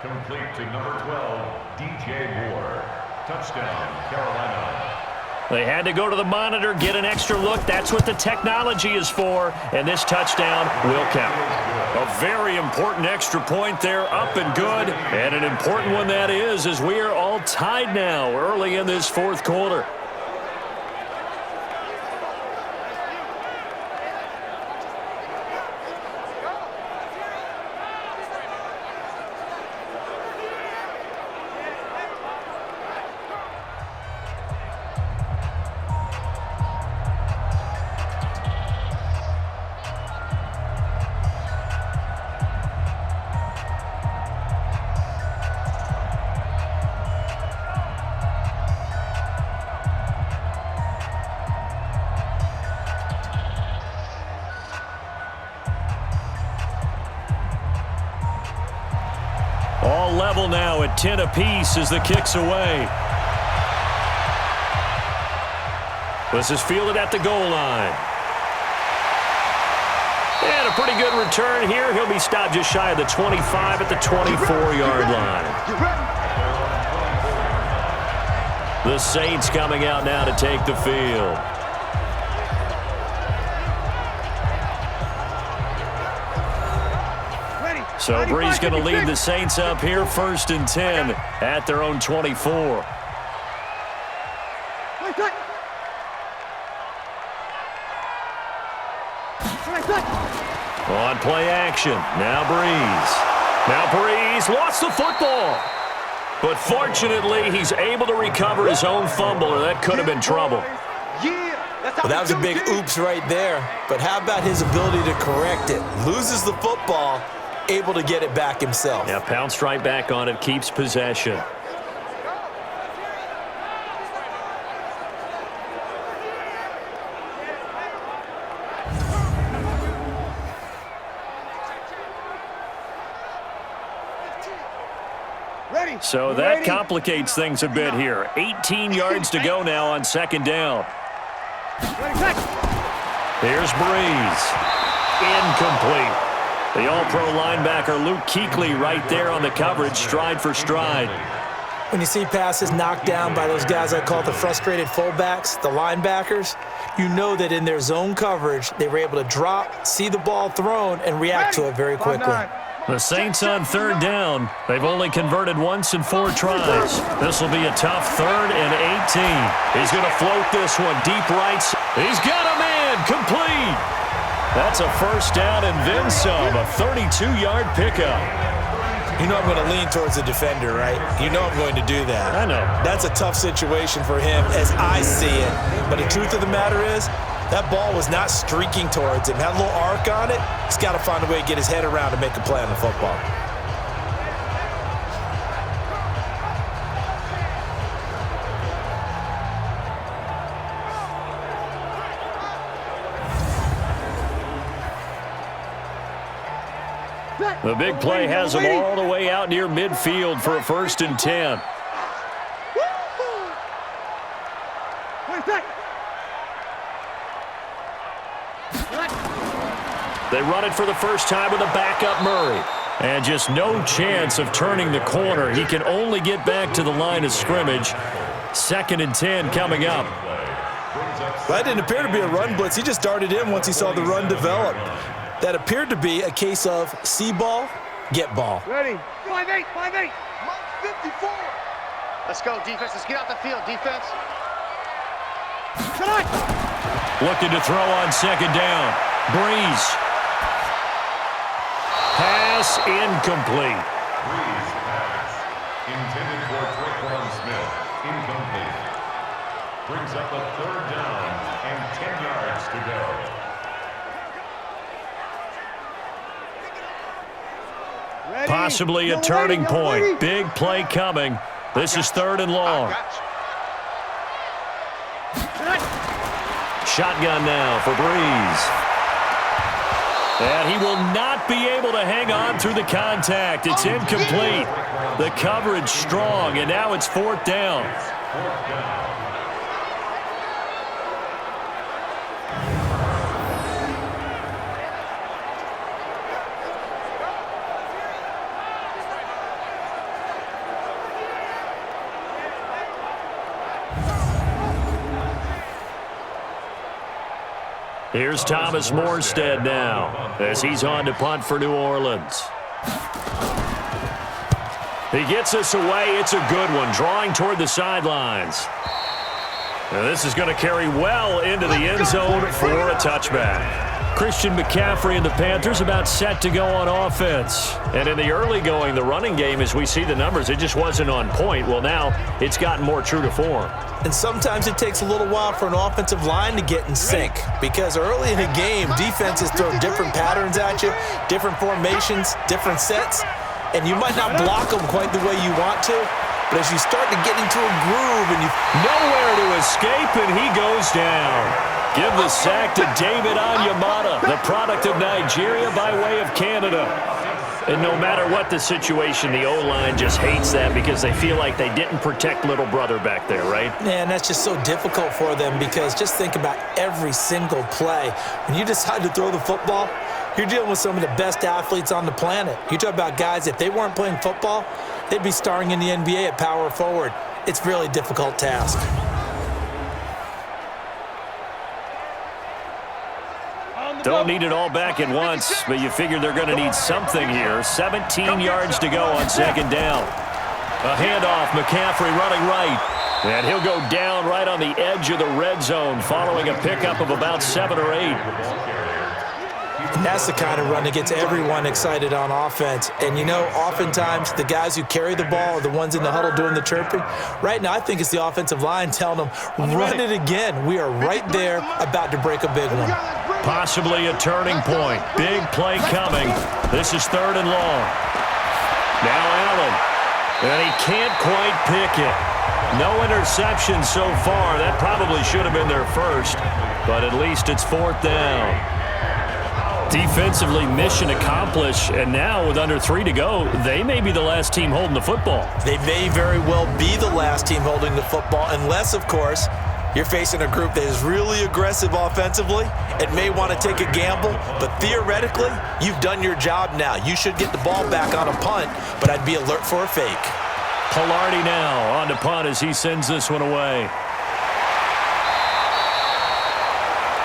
Complete to number 12, DJ Moore. Touchdown, Carolina. They had to go to the monitor, get an extra look. That's what the technology is for, and this touchdown will count. A very important extra point there, up and good, and an important one that is, as we are all tied now early in this 4th quarter. All level now at 10 apiece as the kick's away. This is fielded at the goal line. And a pretty good return here. He'll be stopped just shy of the 25 at the 24-yard line. The Saints coming out now to take the field. So Bree's going to lead the Saints up here, 1st and 10 at their own 24. On play action, now Breeze. Now Breeze lost the football. But fortunately, he's able to recover his own fumble, or that could have been trouble. Well, that was a big oops right there. But how about his ability to correct it? Loses the football, able to get it back himself. Yeah, pounced right back on it, keeps possession. So that complicates things a bit here. 18 yards to go now on 2nd down. Here's Breeze. Incomplete. The all-pro linebacker Luke Kuechly right there on the coverage, stride for stride. When you see passes knocked down by those guys I call the frustrated fullbacks, the linebackers, you know that in their zone coverage, they were able to drop, see the ball thrown, and react to it very quickly. The Saints on 3rd down. They've only converted once in 4 tries. This will be a tough 3rd and 18. He's going to float this one deep right. He's got a man complete. That's a 1st down and then some, a 32-yard pickup. You know I'm going to lean towards the defender, right? You know I'm going to do that. I know. That's a tough situation for him as I see it. But the truth of the matter is, that ball was not streaking towards him. Had a little arc on it. He's got to find a way to get his head around and make a play on the football. The big play has them all the way out near midfield for a 1st and 10. They run it for the first time with a backup Murray. And just no chance of turning the corner. He can only get back to the line of scrimmage. 2nd and 10 coming up. That didn't appear to be a run blitz. He just darted in once he saw the run develop. That appeared to be a case of see ball, get ball. Ready? 5-8, 5-8. 54. Let's go, defense. Let's get out the field, defense. Looking to throw on 2nd down. Breeze. Pass incomplete. Breeze pass. Intended for Traquan Smith. Incomplete. Brings up a 3rd down and 10 yards to go. Ready? Possibly a turning point. Big play coming. This is 3rd and long. Shotgun now for Breeze. And he will not be able to hang on through the contact. It's incomplete. The coverage strong, and now it's 4th down. Here's Thomas Morstead now as he's on to punt for New Orleans. He gets us away. It's a good one, drawing toward the sidelines. Now this is going to carry well into the end zone for a touchback. Christian McCaffrey and the Panthers about set to go on offense. And in the early going, the running game, as we see the numbers, it just wasn't on point. Well, now it's gotten more true to form. And sometimes it takes a little while for an offensive line to get in sync because early in a game, defenses throw different patterns at you, different formations, different sets, and you might not block them quite the way you want to, but as you start to get into a groove and you nowhere to escape, and he goes down. Give the sack to David Onyemata, the product of Nigeria by way of Canada. And no matter what the situation, the O-line just hates that because they feel like they didn't protect little brother back there, right? Yeah, and that's just so difficult for them because just think about every single play. When you decide to throw the football, you're dealing with some of the best athletes on the planet. You talk about guys, if they weren't playing football, they'd be starring in the NBA at power forward. It's a really difficult task. Don't need it all back at once, but you figure they're going to need something here. 17 yards to go on 2nd down. A handoff, McCaffrey running right. And he'll go down right on the edge of the red zone following a pickup of about 7 or 8. And that's the kind of run that gets everyone excited on offense. And, you know, oftentimes the guys who carry the ball are the ones in the huddle doing the chirping. Right now, I think it's the offensive line telling them, run it again. We are right there about to break a big one. Possibly a turning point. Big play coming. This is 3rd and long. Now Allen. And he can't quite pick it. No interception so far. That probably should have been their first. But at least it's 4th down. Defensively, mission accomplished, and now with under 3 to go, they may be the last team holding the football. They may very well be the last team holding the football, unless, of course, you're facing a group that is really aggressive offensively and may want to take a gamble, but theoretically, you've done your job now. You should get the ball back on a punt, but I'd be alert for a fake. Pilardi now on to punt as he sends this one away.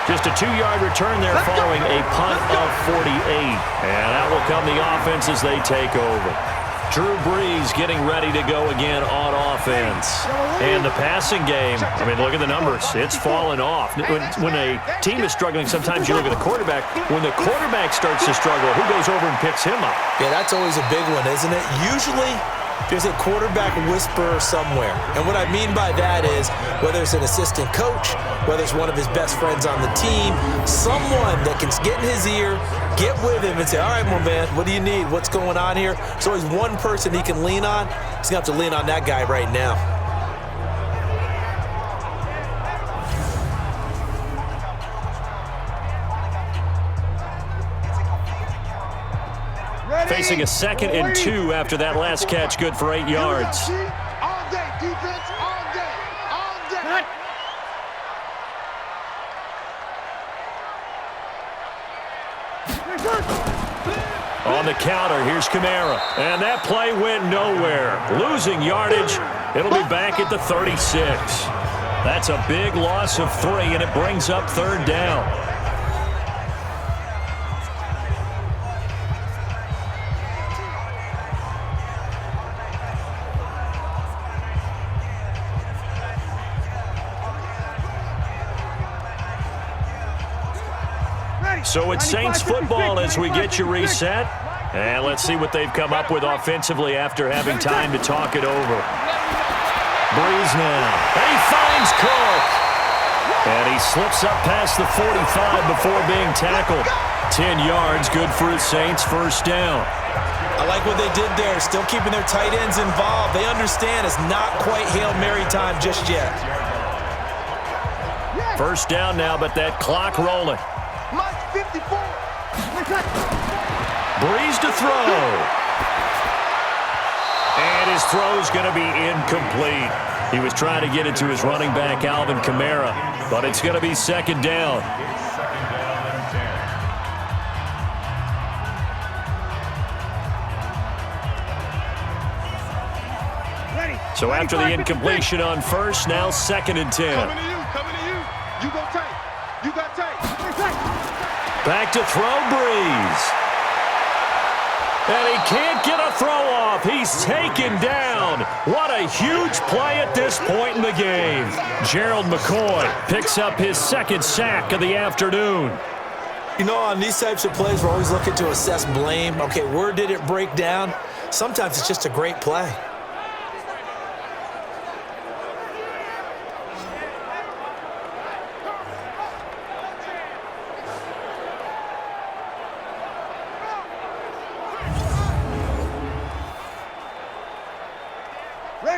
Just a 2-yard return there following a punt of 48. And out will come the offense as they take over. Drew Brees getting ready to go again on offense. And the passing game, I mean, look at the numbers. It's fallen off. When a team is struggling, sometimes you look at the quarterback. When the quarterback starts to struggle, who goes over and picks him up? Yeah, that's always a big one, isn't it? Usually, there's a quarterback whisperer somewhere. And what I mean by that is, whether it's an assistant coach, whether it's one of his best friends on the team, someone that can get in his ear, get with him and say, all right, my man, what do you need? What's going on here? There's always one person he can lean on. He's going to have to lean on that guy right now. Facing a 2nd and 2 after that last catch, good for 8 yards. All day, defense, all day, all day. On the counter, here's Kamara. And that play went nowhere. Losing yardage. It'll be back at the 36. That's a big loss of 3, and it brings up 3rd down. So it's Saints football as we get you reset. And let's see what they've come up with offensively after having time to talk it over. Breeze now. And he finds Cook. And he slips up past the 45 before being tackled. 10 yards, good for the Saints, 1st down. I like what they did there, still keeping their tight ends involved. They understand it's not quite Hail Mary time just yet. 1st down now, but that clock rolling. Mike 54. Breeze to throw. And his throw's going to be incomplete. He was trying to get it to his running back, Alvin Kamara, but it's going to be 2nd down. So after the incompletion on 1st, now 2nd and 10. Coming to you, coming to you. You go tight. You got tight. Back to throw, Breeze. And he can't get a throw off. He's taken down. What a huge play at this point in the game. Gerald McCoy picks up his 2nd sack of the afternoon. You know, on these types of plays, we're always looking to assess blame. Okay, where did it break down? Sometimes it's just a great play.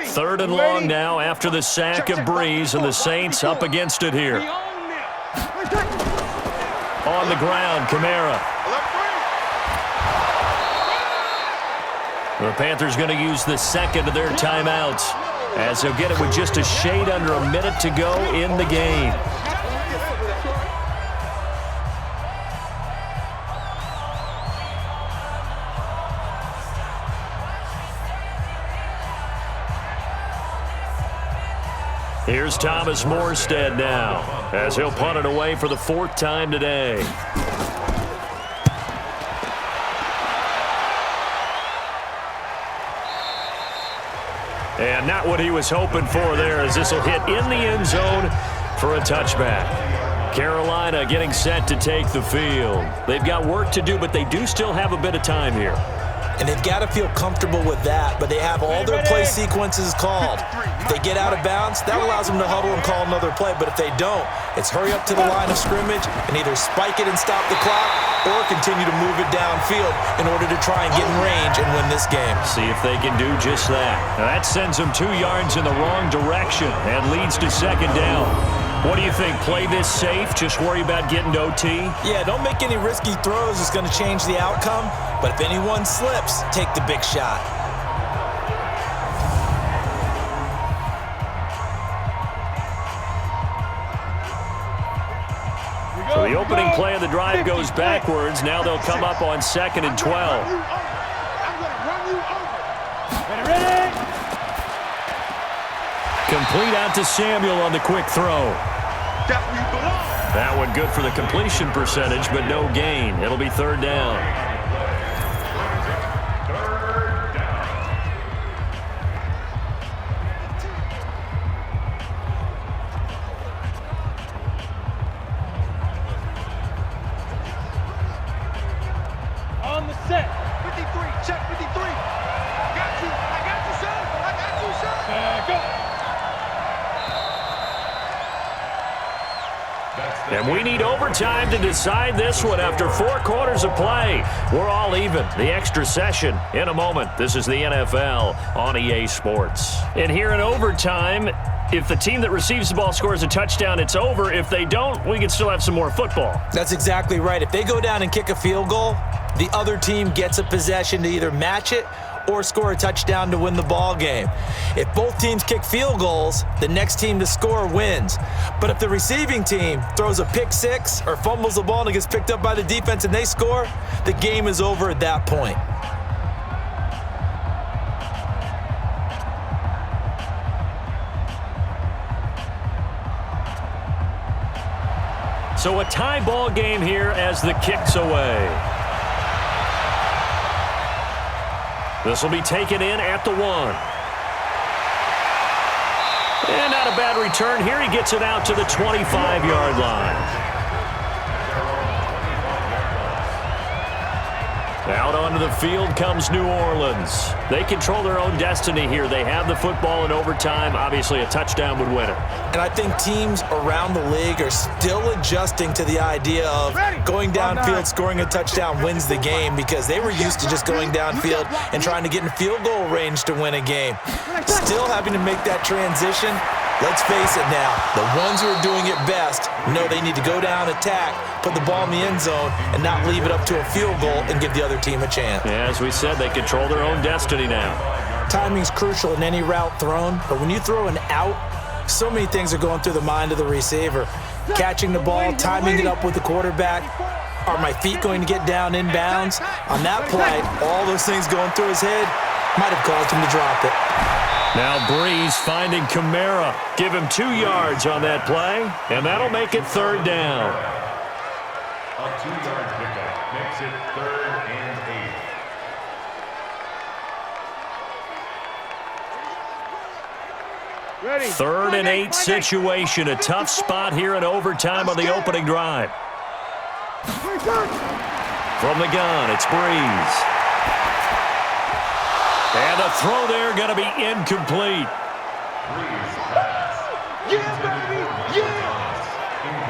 Third and long now after the sack of Breeze, and the Saints up against it here. On the ground, Kamara. The Panthers going to use the 2nd of their timeouts, as they'll get it with just a shade under a minute to go in the game. Here's Thomas Morstead now, as he'll punt it away for the 4th time today. And not what he was hoping for there, as this will hit in the end zone for a touchback. Carolina getting set to take the field. They've got work to do, but they do still have a bit of time here. And they've got to feel comfortable with that, but they have all their play sequences called. If they get out of bounds, that allows them to huddle and call another play. But if they don't, it's hurry up to the line of scrimmage and either spike it and stop the clock or continue to move it downfield in order to try and get in range and win this game. See if they can do just that. Now that sends them 2 yards in the wrong direction and leads to 2nd down. What do you think? Play this safe? Just worry about getting to OT? Yeah, don't make any risky throws. It's going to change the outcome. But if anyone slips, take the big shot. So the opening play of the drive goes backwards. Now they'll come up on 2nd and 12. I'm going to run you over. Ready? Complete out to Samuel on the quick throw. That one good for the completion percentage, but no gain. It'll be 3rd down. On the set. 53. Check 53. Got you. I got you, son. I got you, son. Go. And we need overtime to decide this one after 4 quarters of play. We're all even. The extra session in a moment. This is the NFL on EA Sports. And here in overtime, if the team that receives the ball scores a touchdown, it's over. If they don't, we can still have some more football. That's exactly right. If they go down and kick a field goal, the other team gets a possession to either match it or score a touchdown to win the ball game. If both teams kick field goals, the next team to score wins. But if the receiving team throws a pick six or fumbles the ball and it gets picked up by the defense and they score, the game is over at that point. So a tie ball game here as the kick's away. This will be taken in at the 1. And not a bad return here. He gets it out to the 25-yard line. Out onto the field comes New Orleans. They control their own destiny here. They have the football in overtime. Obviously, a touchdown would win it. And I think teams around the league are still adjusting to the idea of going downfield, scoring a touchdown wins the game, because they were used to just going downfield and trying to get in field goal range to win a game. Still having to make that transition. Let's face it now, the ones who are doing it best know they need to go down, attack, put the ball in the end zone, and not leave it up to a field goal and give the other team a chance. Yeah, as we said, they control their own destiny now. Timing's crucial in any route thrown, but when you throw an out, so many things are going through the mind of the receiver. Catching the ball, timing it up with the quarterback. Are my feet going to get down inbounds? On that play, all those things going through his head might have caused him to drop it. Now Breeze finding Kamara. Give him 2 yards on that play, and that'll make it 3rd down. A 2-yard pickup makes it 3rd and 8. Ready. 3rd and 8 situation. A tough spot here in overtime on the opening drive. From the gun, it's Breeze. And the throw there going to be incomplete.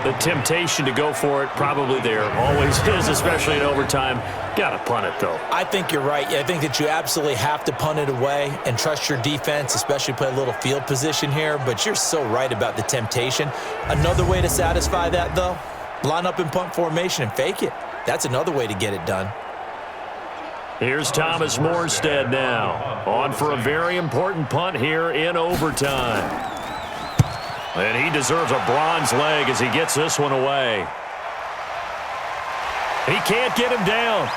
The temptation to go for it probably there. Always is, especially in overtime. Got to punt it, though. I think you're right. I think that you absolutely have to punt it away and trust your defense, especially play a little field position here. But you're so right about the temptation. Another way to satisfy that, though, line up in punt formation and fake it. That's another way to get it done. Here's Thomas Morstead now, on for a very important punt here in overtime. And he deserves a bronze leg as he gets this one away. He can't get him down.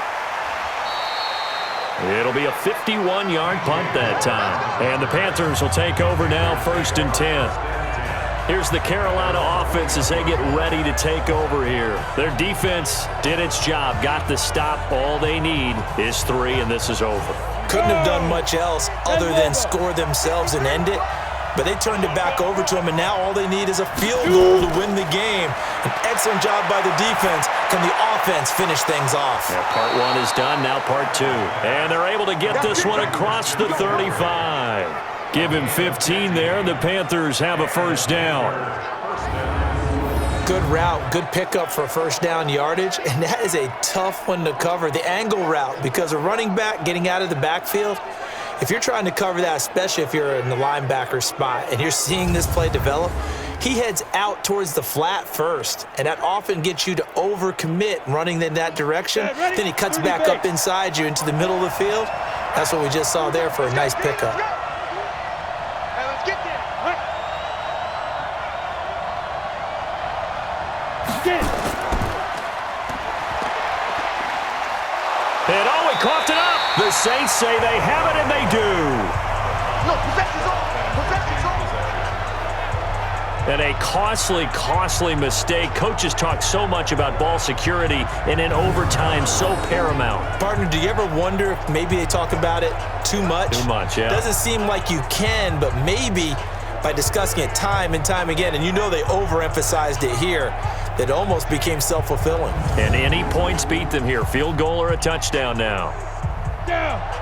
It'll be a 51-yard punt that time. And the Panthers will take over now, 1st and 10. Here's the Carolina offense as they get ready to take over here. Their defense did its job, got the stop. All they need is 3, and this is over. Couldn't have done much else other than score themselves and end it, but they turned it back over to them, and now all they need is a field goal to win the game. An excellent job by the defense. Can the offense finish things off? Yeah, part 1 is done, now part 2. And they're able to get this one across the 35. Give him 15 there. The Panthers have a 1st down. Good route, good pickup for 1st down yardage, and that is a tough one to cover. The angle route, because a running back getting out of the backfield, if you're trying to cover that, especially if you're in the linebacker spot and you're seeing this play develop, he heads out towards the flat first, and that often gets you to overcommit running in that direction. Then he cuts back up inside you into the middle of the field. That's what we just saw there for a nice pickup. And oh, he coughed it up. The Saints say they have it, and they do. No, possession's on. Possession's on. And a costly mistake. Coaches talk so much about ball security, and in overtime, so paramount. Partner, do you ever wonder if maybe they talk about it too much? Too much, yeah. Doesn't seem like you can, but maybe by discussing it time and time again, and you know they overemphasized it here, that almost became self-fulfilling. And any points beat them here. Field goal or a touchdown now.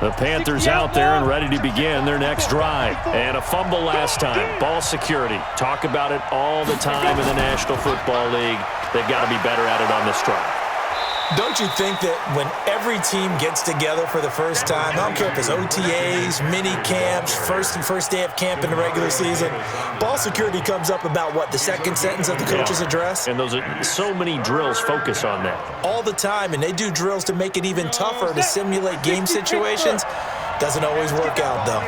The Panthers out there and ready to begin their next drive. And a fumble last time. Ball security. Talk about it all the time in the National Football League. They've got to be better at it on this drive. Don't you think that when every team gets together for the first time, I don't care if it's OTAs, mini camps, first day of camp in the regular season, ball security comes up about what, the second sentence of the coach's address? And those are so many drills focus on that. All the time, and they do drills to make it even tougher to simulate game situations. Doesn't always work out, though.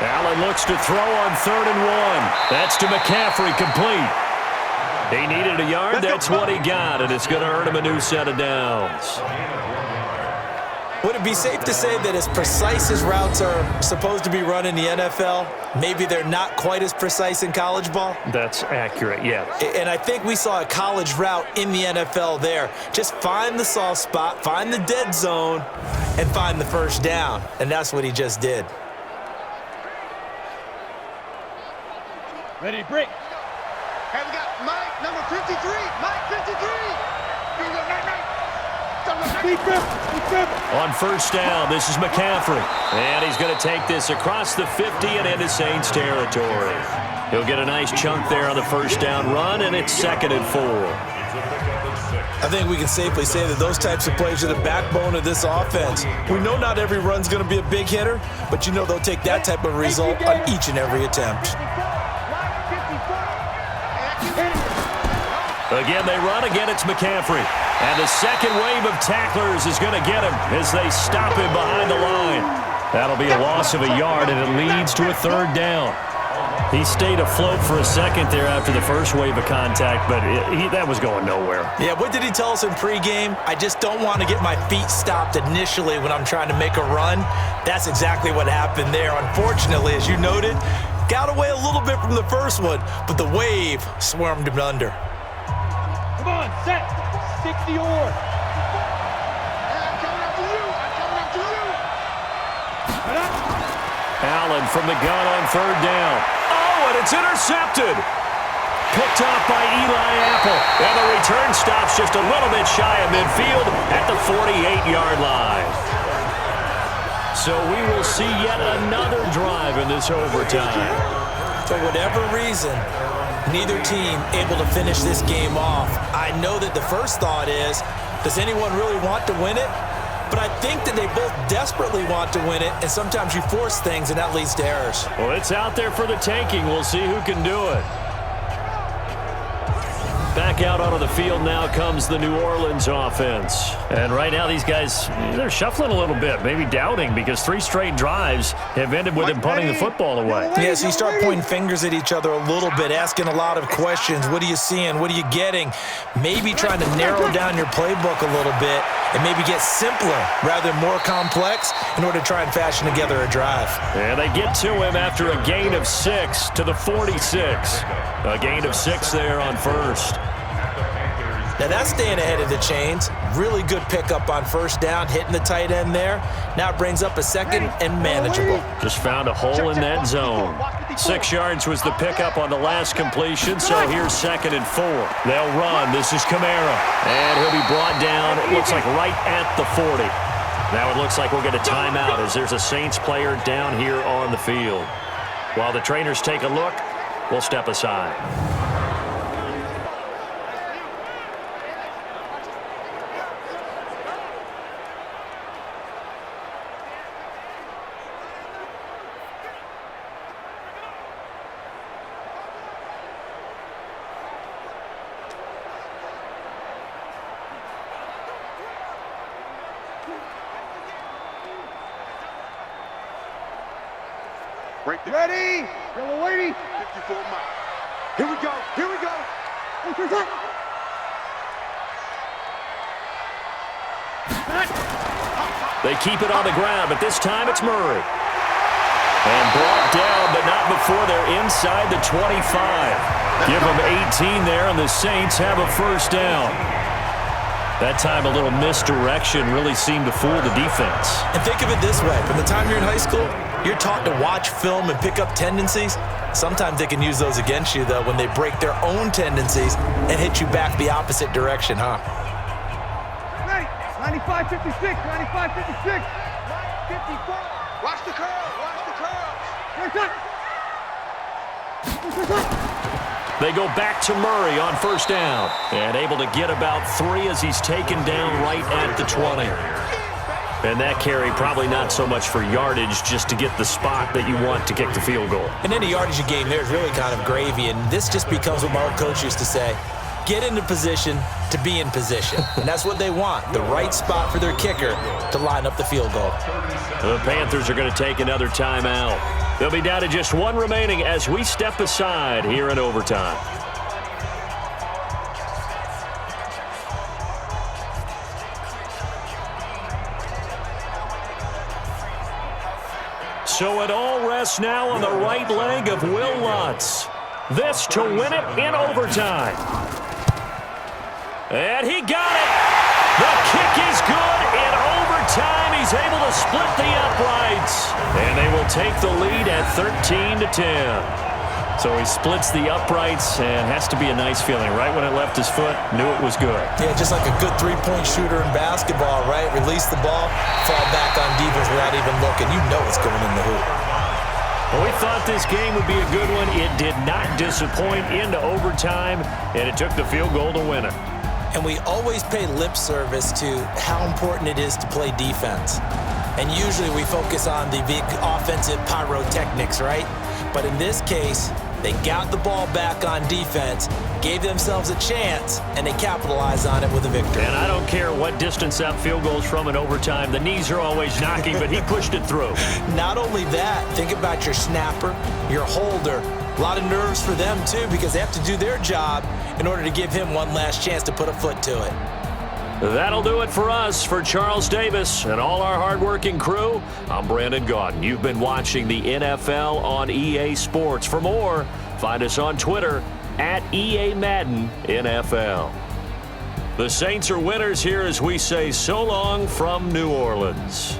Allen looks to throw on 3rd and 1. That's to McCaffrey, complete. He needed a yard. That's what he got, and it's going to earn him a new set of downs. Would it be safe to say that as precise as routes are supposed to be run in the NFL, maybe they're not quite as precise in college ball? That's accurate, yes. And I think we saw a college route in the NFL there. Just find the soft spot, find the dead zone, and find the first down. And that's what he just did. Ready to break. Hey, we got Mike, number 53. Mike, 53. On first down, this is McCaffrey. And he's going to take this across the 50 and into Saints territory. He'll get a nice chunk there on the first down run, and it's 2nd and 4. I think we can safely say that those types of plays are the backbone of this offense. We know not every run's going to be a big hitter, but you know they'll take that type of result on each and every attempt. Again, they run. Again, it's McCaffrey. And the second wave of tacklers is going to get him as they stop him behind the line. That'll be a loss of a yard, and it leads to a 3rd down. He stayed afloat for a second there after the first wave of contact, but that was going nowhere. Yeah, what did he tell us in pregame? I just don't want to get my feet stopped initially when I'm trying to make a run. That's exactly what happened there. Unfortunately, as you noted, got away a little bit from the first one, but the wave swarmed him under. Come on, set. 60 or. I'm coming after you. I'm coming after you. Allen from the gun on 3rd down. Oh, and it's intercepted. Picked off by Eli Apple. And the return stops just a little bit shy of midfield at the 48-yard line. So we will see yet another drive in this overtime. For whatever reason, neither team able to finish this game off. I know that the first thought is, does anyone really want to win it? But I think that they both desperately want to win it, and sometimes you force things, and that leads to errors. Well, it's out there for the taking. We'll see who can do it. Back out onto the field now comes the New Orleans offense. And right now these guys, they're shuffling a little bit, maybe doubting, because 3 straight drives have ended with them punting the football away. Yeah, so you start pointing fingers at each other a little bit, asking a lot of questions. What are you seeing? What are you getting? Maybe trying to narrow down your playbook a little bit and maybe get simpler rather than more complex in order to try and fashion together a drive. And they get to him after a gain of 6 to the 46. A gain of 6 there on first. Now that's staying ahead of the chains. Really good pickup on first down, hitting the tight end there. Now it brings up a 2nd and manageable. Just found a hole in that zone. 6 yards was the pickup on the last completion, so here's 2nd and 4. They'll run. This is Kamara. And he'll be brought down, it looks like right at the 40. Now it looks like we'll get a timeout as there's a Saints player down here on the field. While the trainers take a look, we'll step aside. Ready? Yellow lady. 54 miles. Here we go. Here we go. They keep it on the ground, but this time it's Murray. And brought down, but not before they're inside the 25. Give them 18 there, and the Saints have a first down. That time a little misdirection really seemed to fool the defense. And think of it this way. From the time you're in high school, you're taught to watch film and pick up tendencies. Sometimes they can use those against you, though, when they break their own tendencies and hit you back the opposite direction, huh? 95, 56, 95, 56. 54. Watch the curls, watch the curls. They go back to Murray on first down. And able to get about 3 as he's taken down right at the 20. And that carry probably not so much for yardage, just to get the spot that you want to kick the field goal. And any yardage you gain there is really kind of gravy. And this just becomes what my old coach used to say. Get into position to be in position. And that's what they want, the right spot for their kicker to line up the field goal. The Panthers are going to take another timeout. They'll be down to just 1 remaining as we step aside here in overtime. So it all rests now on the right leg of Will Lutz. This to win it in overtime. And he got it. The kick is good in overtime. He's able to split the uprights. And they will take the lead at 13-10. So he splits the uprights, and has to be a nice feeling. Right when it left his foot, knew it was good. Yeah, just like a good three-point shooter in basketball, right? Release the ball, fall back on defense without even looking. You know it's going in the hoop. Well, we thought this game would be a good one. It did not disappoint into overtime, and it took the field goal to win it. And we always pay lip service to how important it is to play defense. And usually we focus on the big offensive pyrotechnics, right? But in this case, they got the ball back on defense, gave themselves a chance, and they capitalized on it with a victory. And I don't care what distance that field goes from in overtime. The knees are always knocking, but he pushed it through. Not only that, think about your snapper, your holder. A lot of nerves for them, too, because they have to do their job in order to give him one last chance to put a foot to it. That'll do it for us. For Charles Davis and all our hardworking crew, I'm Brandon Gaudin. You've been watching the NFL on EA Sports. For more, find us on Twitter at EA Madden NFL. The Saints are winners here as we say so long from New Orleans.